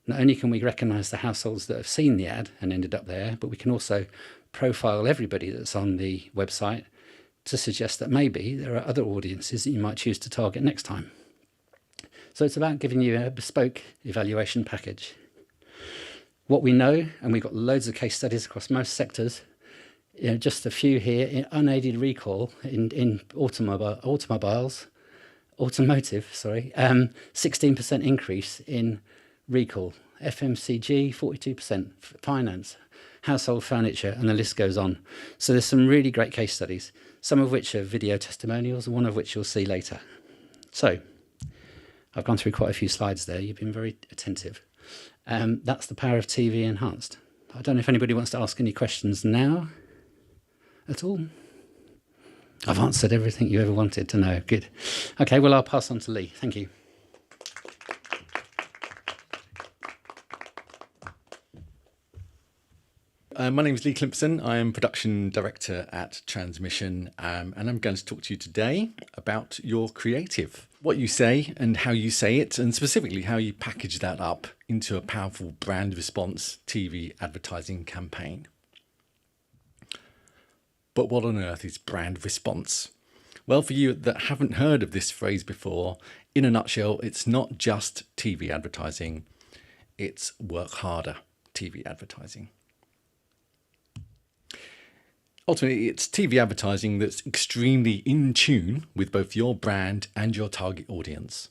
not only can we recognise the households that have seen the ad and ended up there, but we can also profile everybody that's on the website to suggest that maybe there are other audiences that you might choose to target next time. So it's about giving you a bespoke evaluation package. What we know, and we've got loads of case studies across most sectors, just a few here, in unaided recall in automotive, 16% increase in recall, FMCG 42%, finance, household furniture, and the list goes on. So there's some really great case studies, some of which are video testimonials, one of which you'll see later. So I've gone through quite a few slides there. You've been very attentive. That's the power of TV enhanced. I don't know if anybody wants to ask any questions now at all. I've answered everything you ever wanted to know. Good. Okay, well, I'll pass on to Lee. Thank you. My name is Lee Climpson. I am Production Director at Transmission, and I'm going to talk to you today about your creative, what you say and how you say it, and specifically how you package that up into a powerful brand response TV advertising campaign. But what on earth is brand response? Well, for you that haven't heard of this phrase before, in a nutshell, it's not just TV advertising, it's work harder TV advertising. Ultimately, it's TV advertising that's extremely in tune with both your brand and your target audience.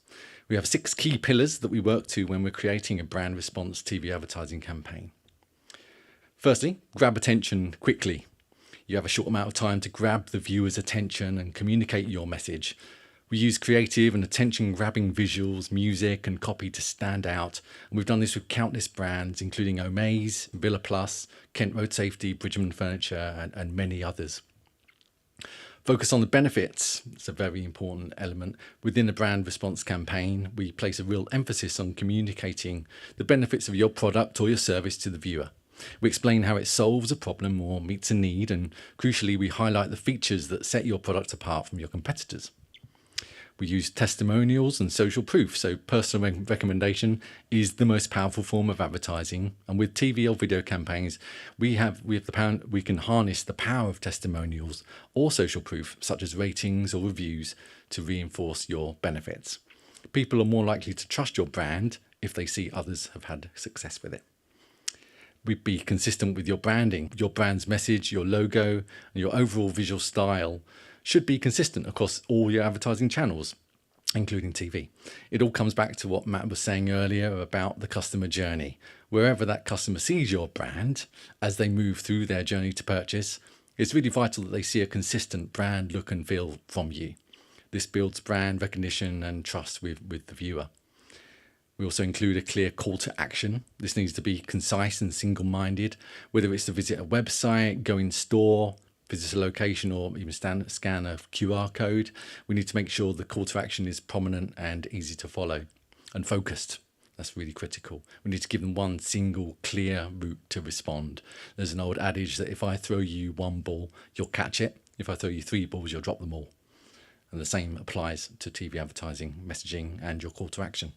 We have 6 key pillars that we work to when we're creating a brand response TV advertising campaign. Firstly, grab attention quickly. You have a short amount of time to grab the viewer's attention and communicate your message. We use creative and attention-grabbing visuals, music and copy to stand out. And we've done this with countless brands, including Omaze, Villa Plus, Kent Road Safety, Bridgman Furniture, and many others. Focus on the benefits. It's a very important element. Within a brand response campaign, we place a real emphasis on communicating the benefits of your product or your service to the viewer. We explain how it solves a problem or meets a need, and crucially, we highlight the features that set your product apart from your competitors. We use testimonials and social proof, so personal recommendation is the most powerful form of advertising. And with TV or video campaigns, we can harness the power of testimonials or social proof, such as ratings or reviews, to reinforce your benefits. People are more likely to trust your brand if they see others have had success with it. Be consistent with your branding. Your brand's message, your logo, and your overall visual style should be consistent across all your advertising channels, including TV. It all comes back to what Matt was saying earlier about the customer journey. Wherever that customer sees your brand as they move through their journey to purchase, it's really vital that they see a consistent brand look and feel from you. This builds brand recognition and trust with the viewer. We also include a clear call to action. This needs to be concise and single-minded, whether it's to visit a website, go in store, visit a location, or even scan a QR code. We need to make sure the call to action is prominent and easy to follow and focused. That's really critical. We need to give them one single clear route to respond. There's an old adage that if I throw you one ball, you'll catch it. If I throw you 3 balls, you'll drop them all. And the same applies to TV advertising, messaging, and your call to action.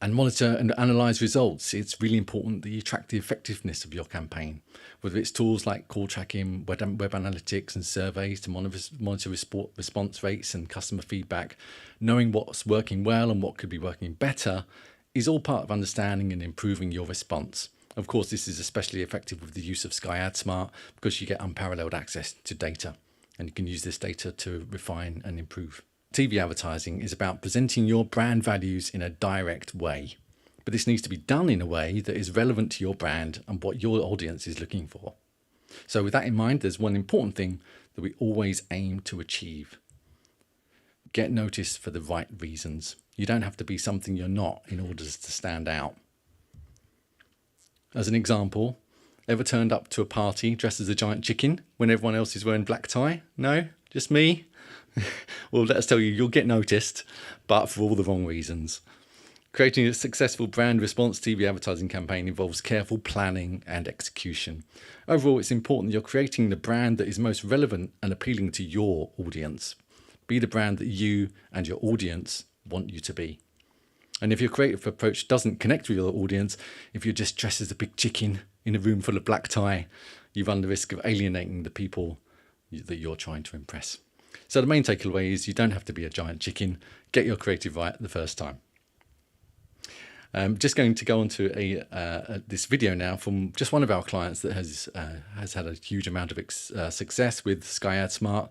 And monitor and analyze results. It's really important that you track the effectiveness of your campaign, whether it's tools like call tracking, web analytics and surveys to monitor response rates and customer feedback. Knowing what's working well and what could be working better is all part of understanding and improving your response. Of course, this is especially effective with the use of Sky AdSmart because you get unparalleled access to data, and you can use this data to refine and improve. TV advertising is about presenting your brand values in a direct way, but this needs to be done in a way that is relevant to your brand and what your audience is looking for. So with that in mind, there's one important thing that we always aim to achieve. Get noticed for the right reasons. You don't have to be something you're not in order to stand out. As an example, ever turned up to a party dressed as a giant chicken when everyone else is wearing black tie? No? Just me? Well, let us tell you, you'll get noticed, but for all the wrong reasons. Creating a successful brand response TV advertising campaign involves careful planning and execution. Overall, it's important that you're creating the brand that is most relevant and appealing to your audience. Be the brand that you and your audience want you to be. And if your creative approach doesn't connect with your audience, if you're just dressed as a big chicken in a room full of black tie, you run the risk of alienating the people that you're trying to impress. So the main takeaway is you don't have to be a giant chicken. Get your creative right the first time. Just going to go on to this video now from just one of our clients that has had a huge amount of success with Sky AdSmart,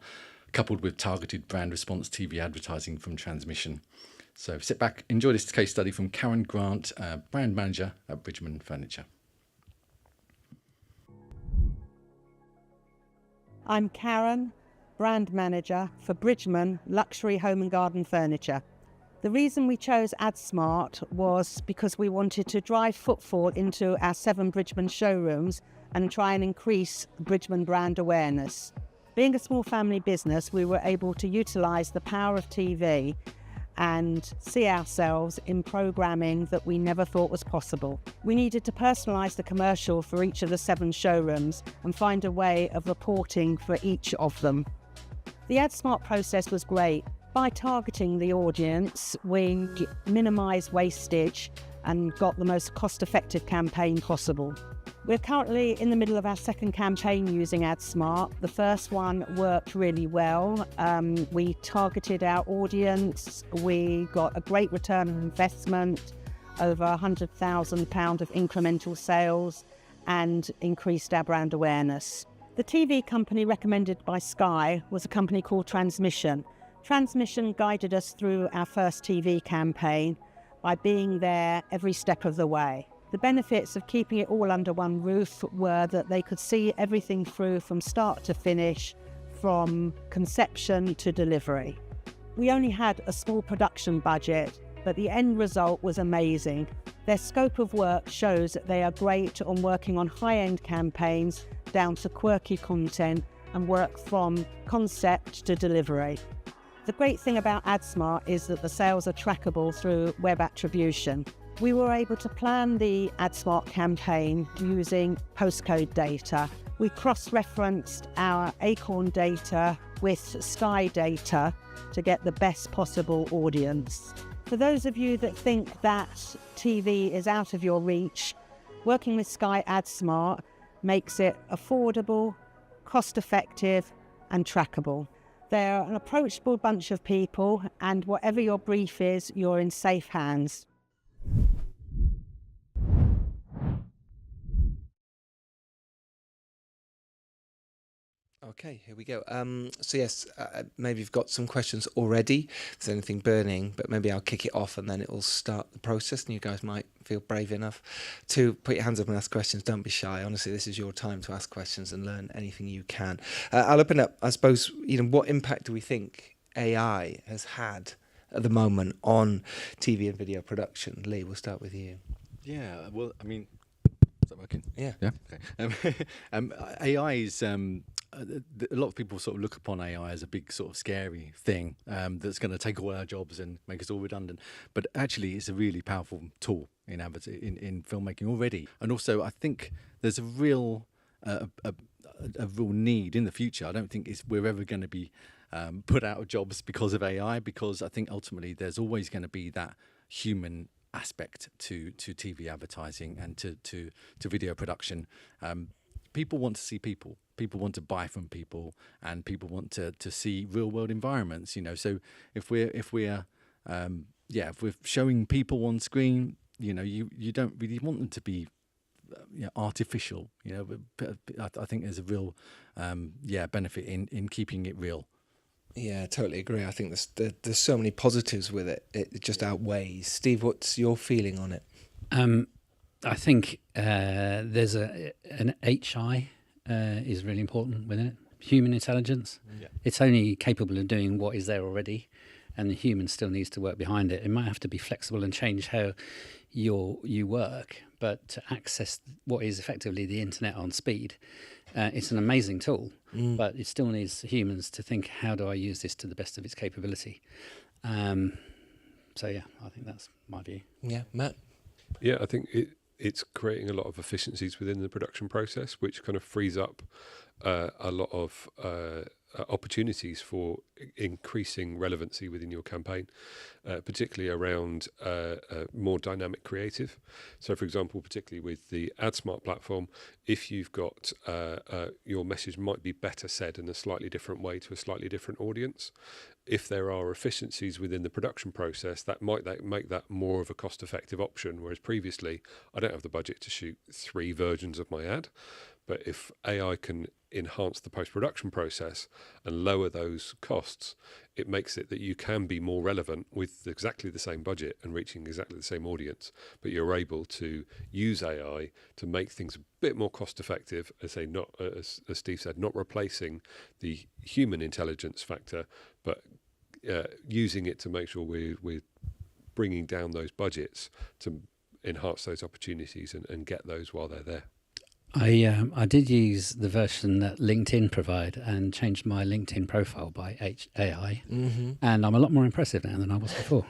coupled with targeted brand response TV advertising from Transmission. So sit back, enjoy this case study from Karen Grant, brand manager at Bridgman Furniture. I'm Karen, brand manager for Bridgman Luxury Home and Garden Furniture. The reason we chose AdSmart was because we wanted to drive footfall into our 7 Bridgman showrooms and try and increase Bridgman brand awareness. Being a small family business, we were able to utilise the power of TV and see ourselves in programming that we never thought was possible. We needed to personalise the commercial for each of the 7 showrooms and find a way of reporting for each of them. The AdSmart process was great. By targeting the audience, we minimised wastage and got the most cost-effective campaign possible. We're currently in the middle of our second campaign using AdSmart. The first one worked really well. We targeted our audience. We got a great return on investment, over £100,000 of incremental sales, and increased our brand awareness. The TV company recommended by Sky was a company called Transmission. Transmission guided us through our first TV campaign by being there every step of the way. The benefits of keeping it all under one roof were that they could see everything through from start to finish, from conception to delivery. We only had a small production budget, but the end result was amazing. Their scope of work shows that they are great on working on high-end campaigns down to quirky content and work from concept to delivery. The great thing about AdSmart is that the sales are trackable through web attribution. We were able to plan the AdSmart campaign using postcode data. We cross-referenced our Acorn data with Sky data to get the best possible audience. For those of you that think that TV is out of your reach, working with Sky AdSmart makes it affordable, cost-effective and trackable. They're an approachable bunch of people, and whatever your brief is, you're in safe hands. Okay, here we go. So yes, maybe you've got some questions already. If there's anything burning, but maybe I'll kick it off and then it will start the process and you guys might feel brave enough to put your hands up and ask questions. Don't be shy. Honestly, this is your time to ask questions and learn anything you can. I'll open up, I suppose, what impact do we think AI has had at the moment on TV and video production? Lee, we'll start with you. Yeah, well, I mean, is that working? Yeah. Yeah. Okay. AI is a lot of people sort of look upon AI as a big sort of scary thing that's going to take all our jobs and make us all redundant. But actually, it's a really powerful tool in filmmaking already. And also, I think there's a real real need in the future. I don't think we're ever going to be put out of jobs because of AI, because I think ultimately there's always going to be that human aspect to TV advertising and to video production. People want to see people. People want to buy from people, and people want to see real world environments. So if we're showing people on screen, you don't really want them to be artificial. But I think there's a real benefit in keeping it real. Yeah, totally agree. I think there's so many positives with it. It just outweighs. Steve, what's your feeling on it? I think there's an HI is really important within it. Human intelligence. Yeah. It's only capable of doing what is there already, and the human still needs to work behind it. It might have to be flexible and change how you work, but to access what is effectively the internet on speed, it's an amazing tool, but it still needs humans to think, how do I use this to the best of its capability? So yeah, I think that's my view. Yeah, Matt? Yeah, I think it's creating a lot of efficiencies within the production process, which kind of frees up a lot of opportunities for increasing relevancy within your campaign, particularly around more dynamic creative. So, for example, particularly with the AdSmart platform, if you've got your message might be better said in a slightly different way to a slightly different audience. If there are efficiencies within the production process, that might make that more of a cost-effective option, whereas previously I don't have the budget to shoot 3 versions of my ad. But if AI can enhance the post-production process and lower those costs, it makes it that you can be more relevant with exactly the same budget and reaching exactly the same audience. But you're able to use AI to make things a bit more cost-effective, as Steve said, not replacing the human intelligence factor, but using it to make sure we're bringing down those budgets to enhance those opportunities and get those while they're there. I did use the version that LinkedIn provide and changed my LinkedIn profile by AI, and I'm a lot more impressive now than I was before.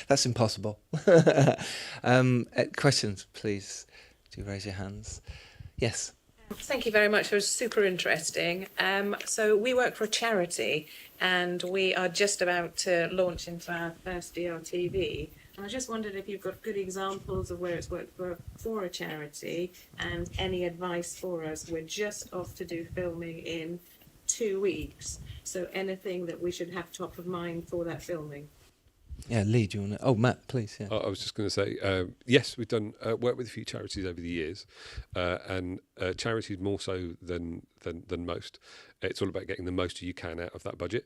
That's impossible. Questions, please. Do raise your hands. Yes. Thank you very much. It was super interesting. So we work for a charity, and we are just about to launch into our first DRTV. And I just wondered if you've got good examples of where it's worked for a charity and any advice for us. We're just off to do filming in 2 weeks. So anything that we should have top of mind for that filming? Yeah, Lee, do you want to? Oh, Matt, please. Yeah. I was just going to say, yes, we've done work with a few charities over the years, and charities more so than most. It's all about getting the most you can out of that budget.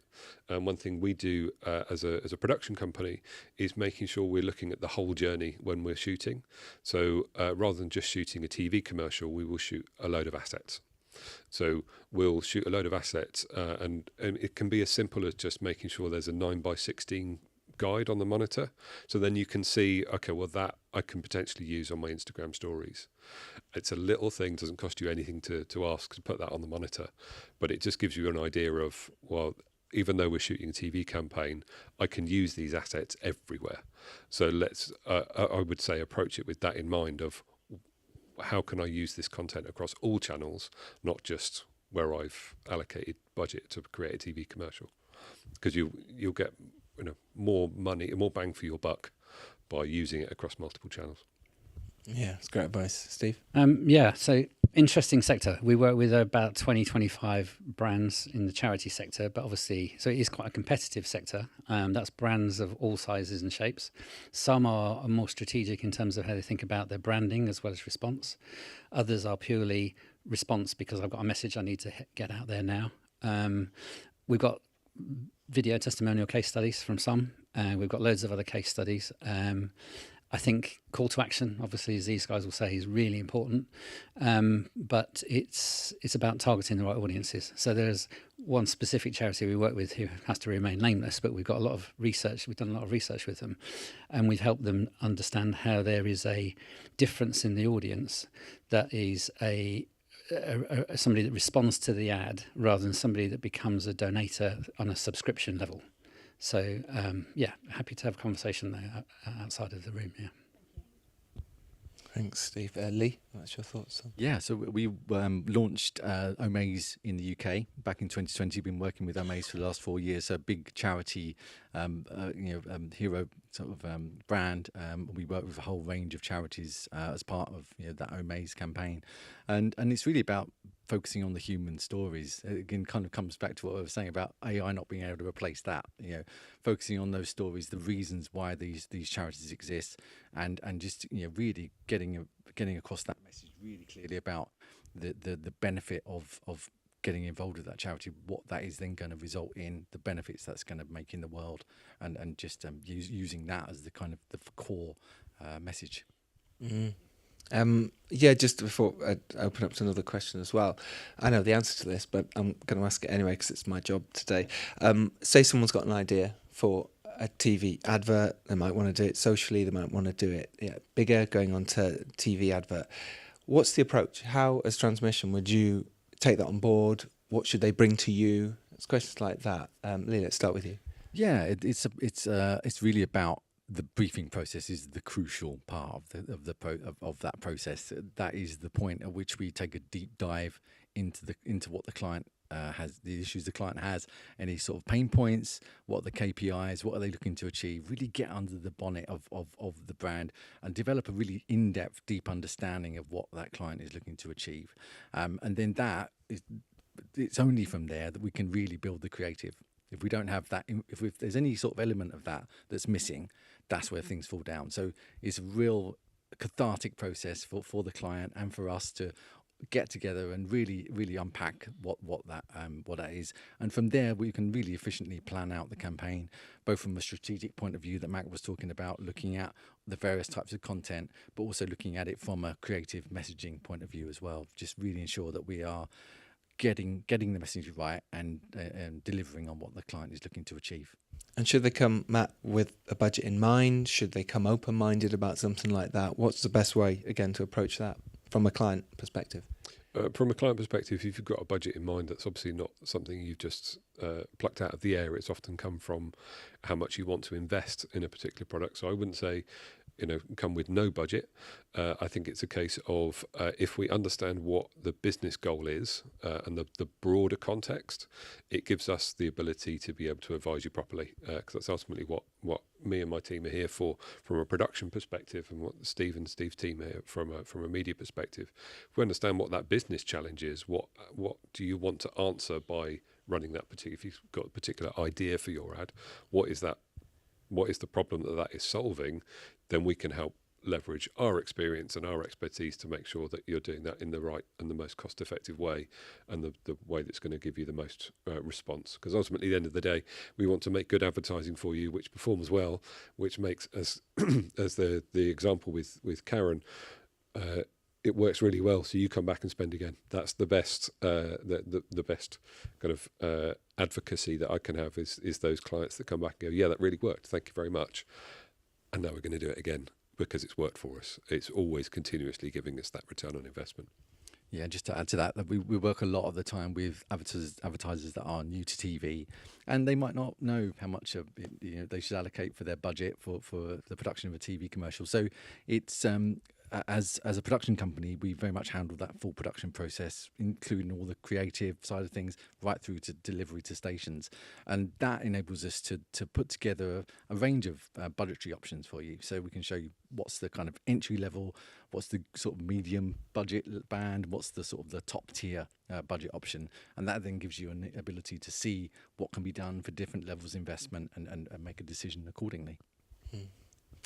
And one thing we do as a production company is making sure we're looking at the whole journey when we're shooting. So rather than just shooting a TV commercial, we will shoot a load of assets. So we'll shoot a load of assets, and it can be as simple as just making sure there's a 9:16 guide on the monitor, so then you can see, okay, well, that I can potentially use on my Instagram stories. It's a little thing, doesn't cost you anything to ask to put that on the monitor, but it just gives you an idea of, well, even though we're shooting a TV campaign, I can use these assets everywhere. So let's I would say approach it with that in mind of how can I use this content across all channels, not just where I've allocated budget to create a TV commercial, because you'll get more money, more bang for your buck by using it across multiple channels. Yeah, it's great advice. Steve? Yeah, so interesting sector. We work with about 25 brands in the charity sector, but obviously, so it is quite a competitive sector. That's brands of all sizes and shapes. Some are more strategic in terms of how they think about their branding as well as response. Others are purely response because I've got a message I need to get out there now. We've got video testimonial case studies from some. We've got loads of other case studies. I think call to action, obviously, as these guys will say, is really important. But it's about targeting the right audiences. So there's one specific charity we work with who has to remain nameless, but we've got a lot of research. We've done a lot of research with them, and we've helped them understand how there is a difference in the audience that is somebody that responds to the ad rather than somebody that becomes a donator on a subscription level. So, happy to have a conversation there outside of the room, yeah. Thanks, Steve. Lee, what's your thoughts? Yeah, so we launched Omaze in the UK back in 2020. Been working with Omaze for the last 4 years. A big charity, hero sort of brand. We work with a whole range of charities as part of that Omaze campaign, and it's really about focusing on the human stories. It again, kind of comes back to what I was saying about AI not being able to replace that. Focusing on those stories, the reasons why these charities exist, and just really getting across that message really clearly about the benefit of getting involved with that charity, what that is then going to result in, the benefits that's going to make in the world, and just using that as the kind of the core message. Just before I open up to another question as well, I know the answer to this, but I'm going to ask it anyway because it's my job today. Say someone's got an idea for a TV advert, they might want to do it socially, they might want to do it bigger, going on to TV advert. What's the approach? How, as Transmission, would you take that on board? What should they bring to you? It's questions like that. Lee, let's start with you. Yeah, it's really about the briefing process is the crucial part of that process. That is the point at which we take a deep dive into what the client has, the issues the client has, any sort of pain points, what are the KPIs, what are they looking to achieve, really get under the bonnet of the brand and develop a really in-depth, deep understanding of what that client is looking to achieve. And then it's only from there that we can really build the creative. If we don't have that, if there's any sort of element of that that's missing, that's where things fall down. So it's a real cathartic process for the client and for us to get together and really unpack what that is, and from there we can really efficiently plan out the campaign, both from a strategic point of view that Mac was talking about, looking at the various types of content, but also looking at it from a creative messaging point of view as well. Just really ensure that we are getting the message right and delivering on what the client is looking to achieve. And should they come, Matt, with a budget in mind? Should they come open-minded about something like that? What's the best way, again, to approach that from a client perspective? From a client perspective, if you've got a budget in mind, that's obviously not something you've just plucked out of the air. It's often come from how much you want to invest in a particular product. So I wouldn't say, come with no budget. I think it's a case of if we understand what the business goal is and the broader context, it gives us the ability to be able to advise you properly, because that's ultimately what me and my team are here for, from a production perspective, and what Steve and Steve's team are here from a media perspective. If we understand what that business challenge is, what do you want to answer by running that particular, if you've got a particular idea for your ad, what is that what is the problem that is solving, then we can help leverage our experience and our expertise to make sure that you're doing that in the right and the most cost effective way, and the way that's going to give you the most response. Because ultimately, at the end of the day, we want to make good advertising for you which performs well, which makes, as as the example with Karen, it works really well, so you come back and spend again. That's the best the best kind of advocacy that I can have is those clients that come back and go, yeah, that really worked, thank you very much, and now we're going to do it again because it's worked for us. It's always continuously giving us that return on investment. Yeah, just to add to that, we work a lot of the time with advertisers that are new to TV, and they might not know how much they should allocate for their budget for the production of a TV commercial. So it's as a production company, we very much handle that full production process, including all the creative side of things, right through to delivery to stations, and that enables us to put together a range of budgetary options for you. So we can show you what's the kind of entry level, what's the sort of medium budget band, what's the sort of the top tier budget option, and that then gives you an ability to see what can be done for different levels of investment and make a decision accordingly.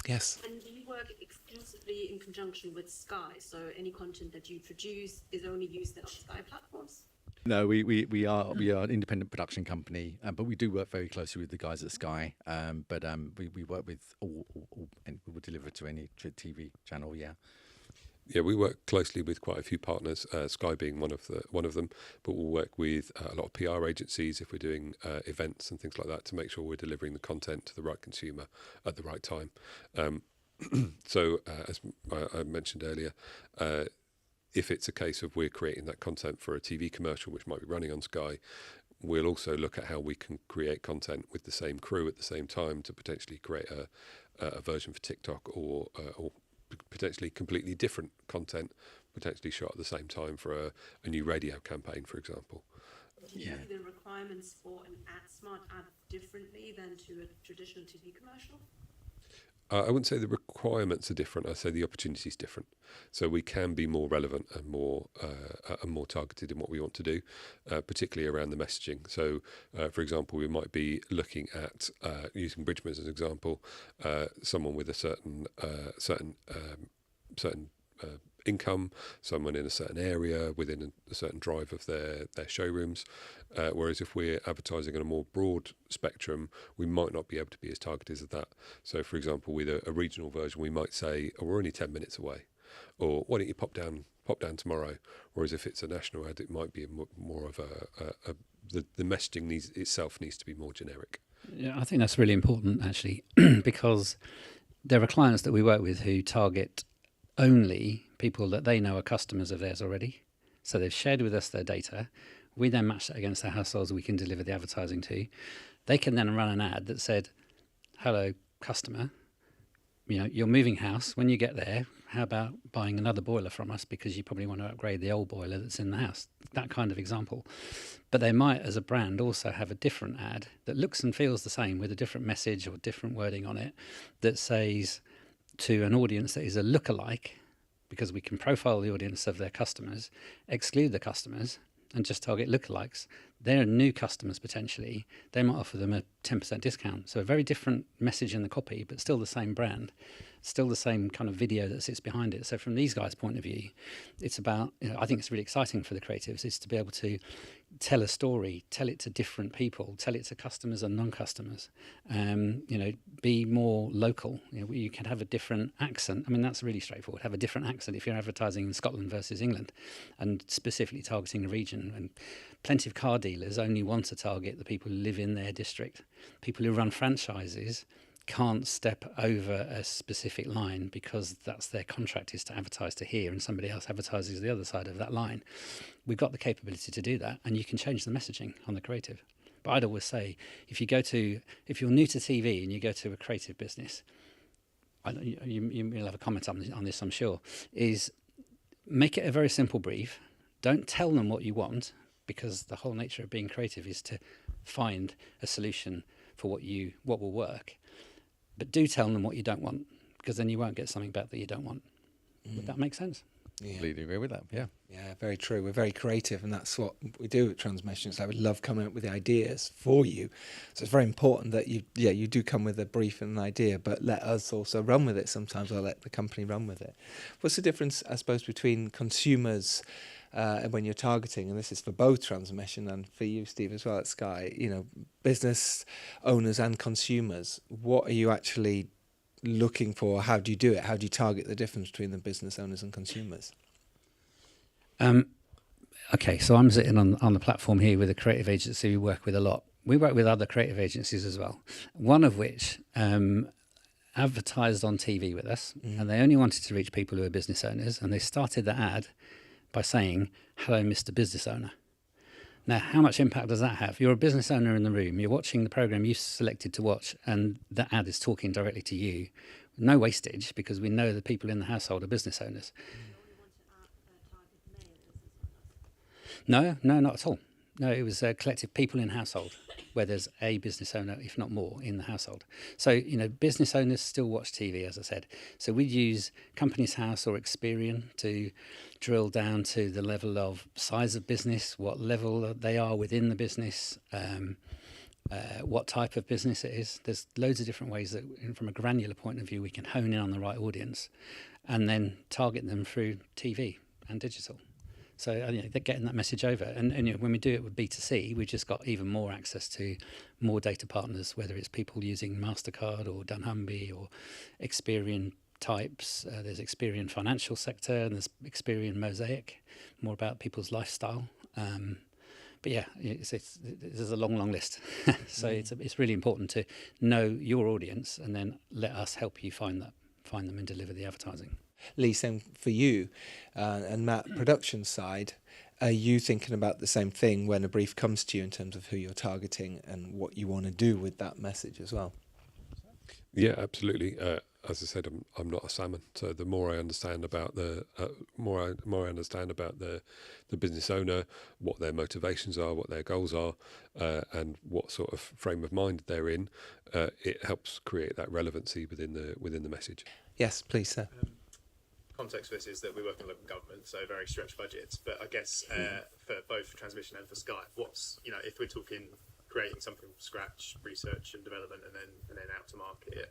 Yes. And do you work exclusively in conjunction with Sky? So any content that you produce is only used on Sky platforms? No, we are an independent production company, but we do work very closely with the guys at Sky. But we work with all, and we will deliver to any TV channel. Yeah. Yeah, we work closely with quite a few partners, Sky being one of them. But we'll work with a lot of PR agencies if we're doing events and things like that to make sure we're delivering the content to the right consumer at the right time. So, as I mentioned earlier, if it's a case of we're creating that content for a TV commercial which might be running on Sky, we'll also look at how we can create content with the same crew at the same time to potentially create a version for TikTok or potentially completely different content, potentially shot at the same time for a new radio campaign, for example. Do you see the requirements for an smart ad differently than to a traditional TV commercial? I wouldn't say the requirements are different. I'd say the opportunity is different. So we can be more relevant and more targeted in what we want to do, particularly around the messaging. So, for example, we might be looking at using Bridgman as an example, someone with a certain income, someone in a certain area within a certain drive of their showrooms. Whereas if we're advertising on a more broad spectrum, we might not be able to be as targeted as that. So, for example, with a regional version, we might say, "Oh, we're only 10 minutes away," or "Why don't you pop down tomorrow?" Whereas if it's a national ad, it might be more of the messaging itself needs to be more generic. Yeah, I think that's really important actually, because there are clients that we work with who target only people that they know are customers of theirs already. So they've shared with us their data. We then match that against the households we can deliver the advertising to. They can then run an ad that said, "Hello, customer, you're moving house. When you get there, how about buying another boiler from us because you probably want to upgrade the old boiler that's in the house?" That kind of example. But they might, as a brand, also have a different ad that looks and feels the same with a different message or different wording on it that says to an audience that is a lookalike, because we can profile the audience of their customers, exclude the customers, and just target lookalikes. They're new customers potentially. They might offer them a 10% discount. So a very different message in the copy, but still the same brand, still the same kind of video that sits behind it. So from these guys' point of view, it's about, I think it's really exciting for the creatives is to be able to tell a story, tell it to different people, tell it to customers and non-customers, be more local. You can have a different accent. I mean, that's really straightforward. Have a different accent if you're advertising in Scotland versus England and specifically targeting a region. And plenty of car dealers only want to target the people who live in their district. People who run franchises can't step over a specific line because that's their contract is to advertise to here and somebody else advertises the other side of that line. We've got the capability to do that, and you can change the messaging on the creative. But I'd always say, if you're new to TV and you go to a creative business, you'll have a comment on this, I'm sure, is make it a very simple brief. Don't tell them what you want, because the whole nature of being creative is to find a solution for what will work. But do tell them what you don't want, because then you won't get something back that you don't want. Would that make sense? Completely agree with that. Yeah. Yeah, very true. We're very creative, and that's what we do at Transmission. It's like we love coming up with the ideas for you. So it's very important that you do come with a brief and an idea, but let us also run with it sometimes, or let the company run with it. What's the difference, I suppose, between consumers when you're targeting, and this is for both Transmission and for you, Steve, as well at Sky, business owners and consumers? What are you actually looking for? How do you do it? How do you target the difference between the business owners and consumers? Okay, so I'm sitting on the platform here with a creative agency we work with a lot. We work with other creative agencies as well, one of which advertised on TV with us, and they only wanted to reach people who are business owners, and they started the ad by saying, "Hello, Mr. Business Owner." Now, how much impact does that have? You're a business owner in the room, you're watching the programme you selected to watch, and the ad is talking directly to you. No wastage, because we know the people in the household are business owners. No, not at all. No, it was collective people in household where there's a business owner, if not more, in the household. So, business owners still watch TV, as I said. So we'd use Companies House or Experian to drill down to the level of size of business, what level they are within the business, what type of business it is. There's loads of different ways that, from a granular point of view, we can hone in on the right audience and then target them through TV and digital. So they're getting that message over. And when we do it with B2C, we've just got even more access to more data partners, whether it's people using MasterCard or dunnhumby or Experian types. There's Experian financial sector, and there's Experian Mosaic, more about people's lifestyle. But yeah, there's a long list. So it's really important to know your audience and then let us help you find them and deliver the advertising. Lee, same for you, and Matt, production side, are you thinking about the same thing when a brief comes to you in terms of who you're targeting and what you want to do with that message as well? Yeah, absolutely. As I said, I'm not a salmon, so the more I understand about the more I understand about the business owner, what their motivations are, what their goals are, and what sort of frame of mind they're in, it helps create that relevancy within the message. Yes, please, sir. Context for this is that we work in local government, so very stretched budgets. But I guess for both Transmission and for Sky, what's if we're talking creating something from scratch, research and development, and then out to market,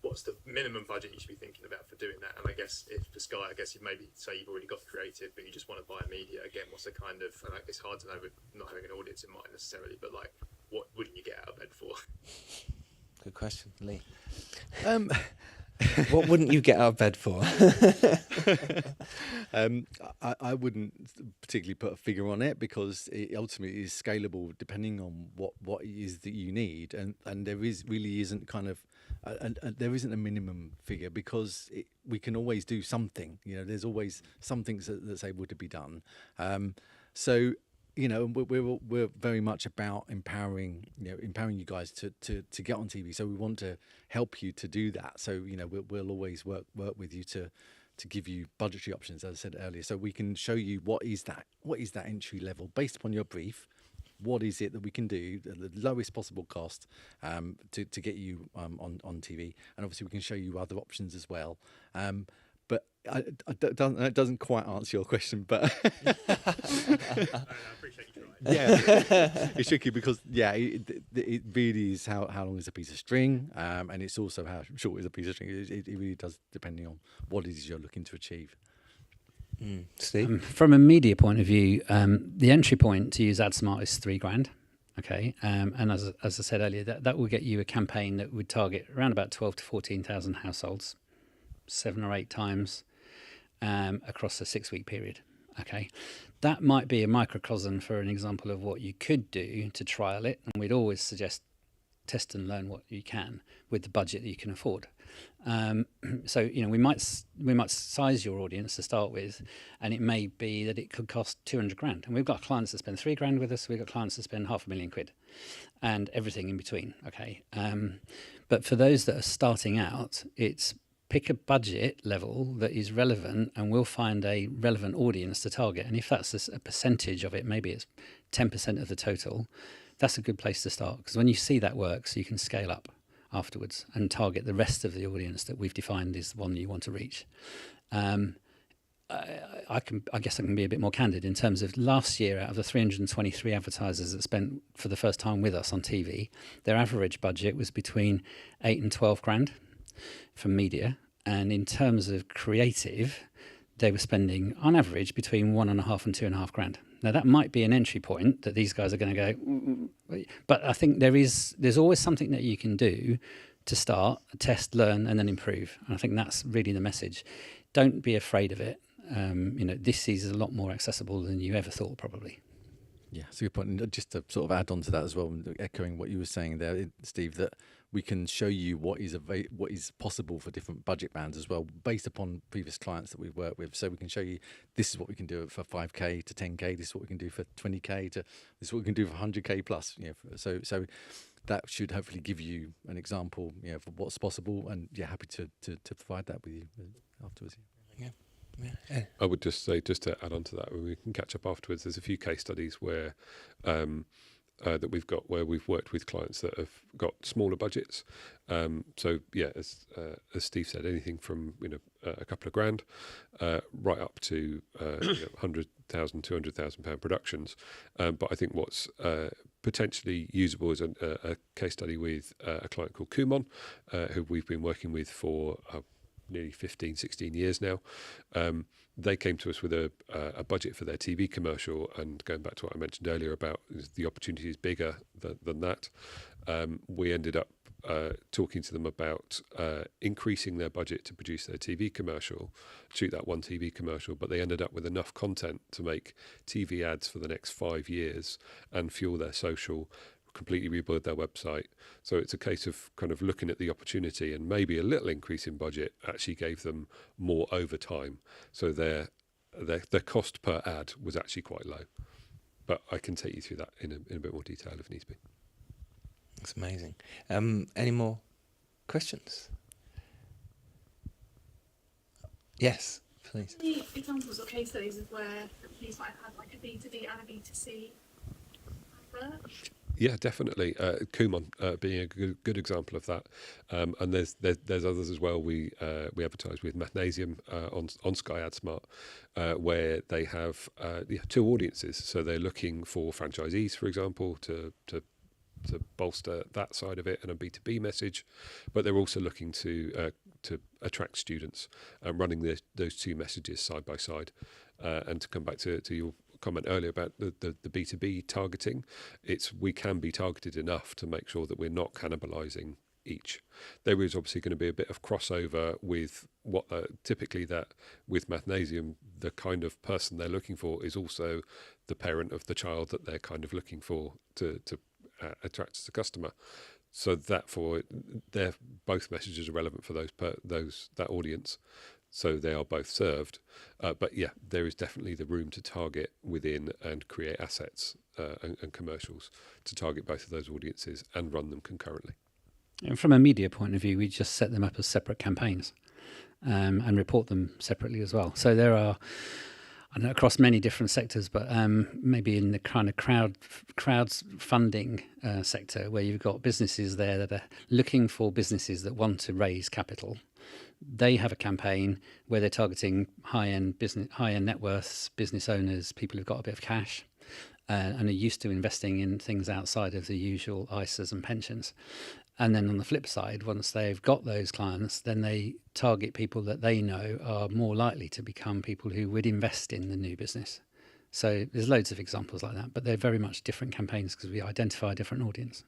what's the minimum budget you should be thinking about for doing that? And I guess if for Sky, I guess you maybe say you've already got creative, but you just want to buy media. Again, what's the kind of? And it's hard to know with not having an audience in mind necessarily, but like, what wouldn't you get out of bed for? Good question, Lee. What wouldn't you get out of bed for? I wouldn't particularly put a figure on it, because it ultimately is scalable depending on what it is that you need, and there really isn't kind of there isn't a minimum figure, because we can always do something. There's always some things that's able to be done. So we're very much about empowering you guys to get on TV. So we want to help you to do that. So we'll always work with you to give you budgetary options, as I said earlier, so we can show you what is that entry level based upon your brief. What is it that we can do at the lowest possible cost to get you on TV, and obviously we can show you other options as well. But that doesn't quite answer your question, but I appreciate you trying. yeah, it's tricky because it really is how long is a piece of string, and it's also how short is a piece of string. It really does, depending on what it is you're looking to achieve. Steve? From a media point of view, the entry point to use AdSmart is $3,000. Okay, and as I said earlier, that will get you a campaign that would target around about 12 to 14,000 households, 7 or 8 times across a 6-week period. Okay, that might be a microcosm for an example of what you could do to trial it, and we'd always suggest test and learn what you can with the budget that you can afford. So we might size your audience to start with, and it may be that it could cost 200 grand, and we've got clients that spend 3 grand with us. We've got clients that spend £500,000 and everything in between. Okay, but for those that are starting out, it's pick a budget level that is relevant, and we'll find a relevant audience to target. And if that's a percentage of it, maybe it's 10% of the total, that's a good place to start, because when you see that works, you can scale up afterwards and target the rest of the audience that we've defined is the one you want to reach. I guess I can be a bit more candid in terms of last year. Out of the 323 advertisers that spent for the first time with us on TV, their average budget was between 8 and 12 grand for media, and in terms of creative, they were spending on average between 1.5 and 2.5 grand. Now that might be an entry point that these guys are going to go, but I think there's always something that you can do to start, test, learn, and then improve. And I think that's really the message. Don't be afraid of it. This is a lot more accessible than you ever thought, probably. Yeah, that's a good point. And just to sort of add on to that as well, echoing what you were saying there, Steve, that we can show you what is possible for different budget bands as well, based upon previous clients that we've worked with. So we can show you this is what we can do for 5k to 10k. This is what we can do for 20k to this is what we can do for 100k plus. So that should hopefully give you an example, for what's possible. And happy to provide that with you afterwards. Yeah. I would just say, just to add on to that, when we can catch up afterwards, there's a few case studies where that we've got where we've worked with clients that have got smaller budgets. So as Steve said, anything from a couple of grand right up to 100,000, 200,000 pound productions. But I think what's potentially usable is a case study with a client called Kumon, who we've been working with for nearly 15, 16 years now. They came to us with a budget for their TV commercial, and going back to what I mentioned earlier about the opportunity is bigger than that. We ended up talking to them about increasing their budget to produce their TV commercial, shoot that one TV commercial, but they ended up with enough content to make TV ads for the next 5 years and fuel their social, completely rebuild their website. So it's a case of kind of looking at the opportunity, and maybe a little increase in budget actually gave them more over time. So their cost per ad was actually quite low. But I can take you through that in a bit more detail if needs be. That's amazing. Any more questions? Yes, please. Any examples or case studies of where companies might have had like a B2B and a B2C advert? Yeah, definitely. Kumon being a good example of that, and there's others as well. We advertise with Mathnasium on Sky AdSmart, where they have two audiences. So they're looking for franchisees, for example, to bolster that side of it and a B2B message, but they're also looking to attract students, running those two messages side by side. And to come back to your comment earlier about the B2B targeting, we can be targeted enough to make sure that we're not cannibalizing each. There is obviously going to be a bit of crossover with what typically that with Mathnasium, the kind of person they're looking for is also the parent of the child that they're kind of looking for to attract as a customer. So therefore, both messages are relevant for that audience. So they are both served. But yeah, there is definitely the room to target within and create assets and commercials to target both of those audiences and run them concurrently. And from a media point of view, we just set them up as separate campaigns and report them separately as well. So there are, I know across many different sectors, but maybe in the kind of crowdfunding sector, where you've got businesses there that are looking for businesses that want to raise capital. They have a campaign where they're targeting high-end net worths, business owners, people who've got a bit of cash, and are used to investing in things outside of the usual ISAs and pensions. And then on the flip side, once they've got those clients, then they target people that they know are more likely to become people who would invest in the new business. So there's loads of examples like that, but they're very much different campaigns because we identify a different audience.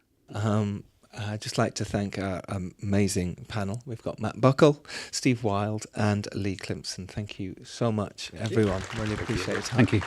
I'd just like to thank our amazing panel. We've got Matt Buckle, Steve Wild, and Lee Climpson. Thank you so much, everyone. Really appreciate your time. Thank you.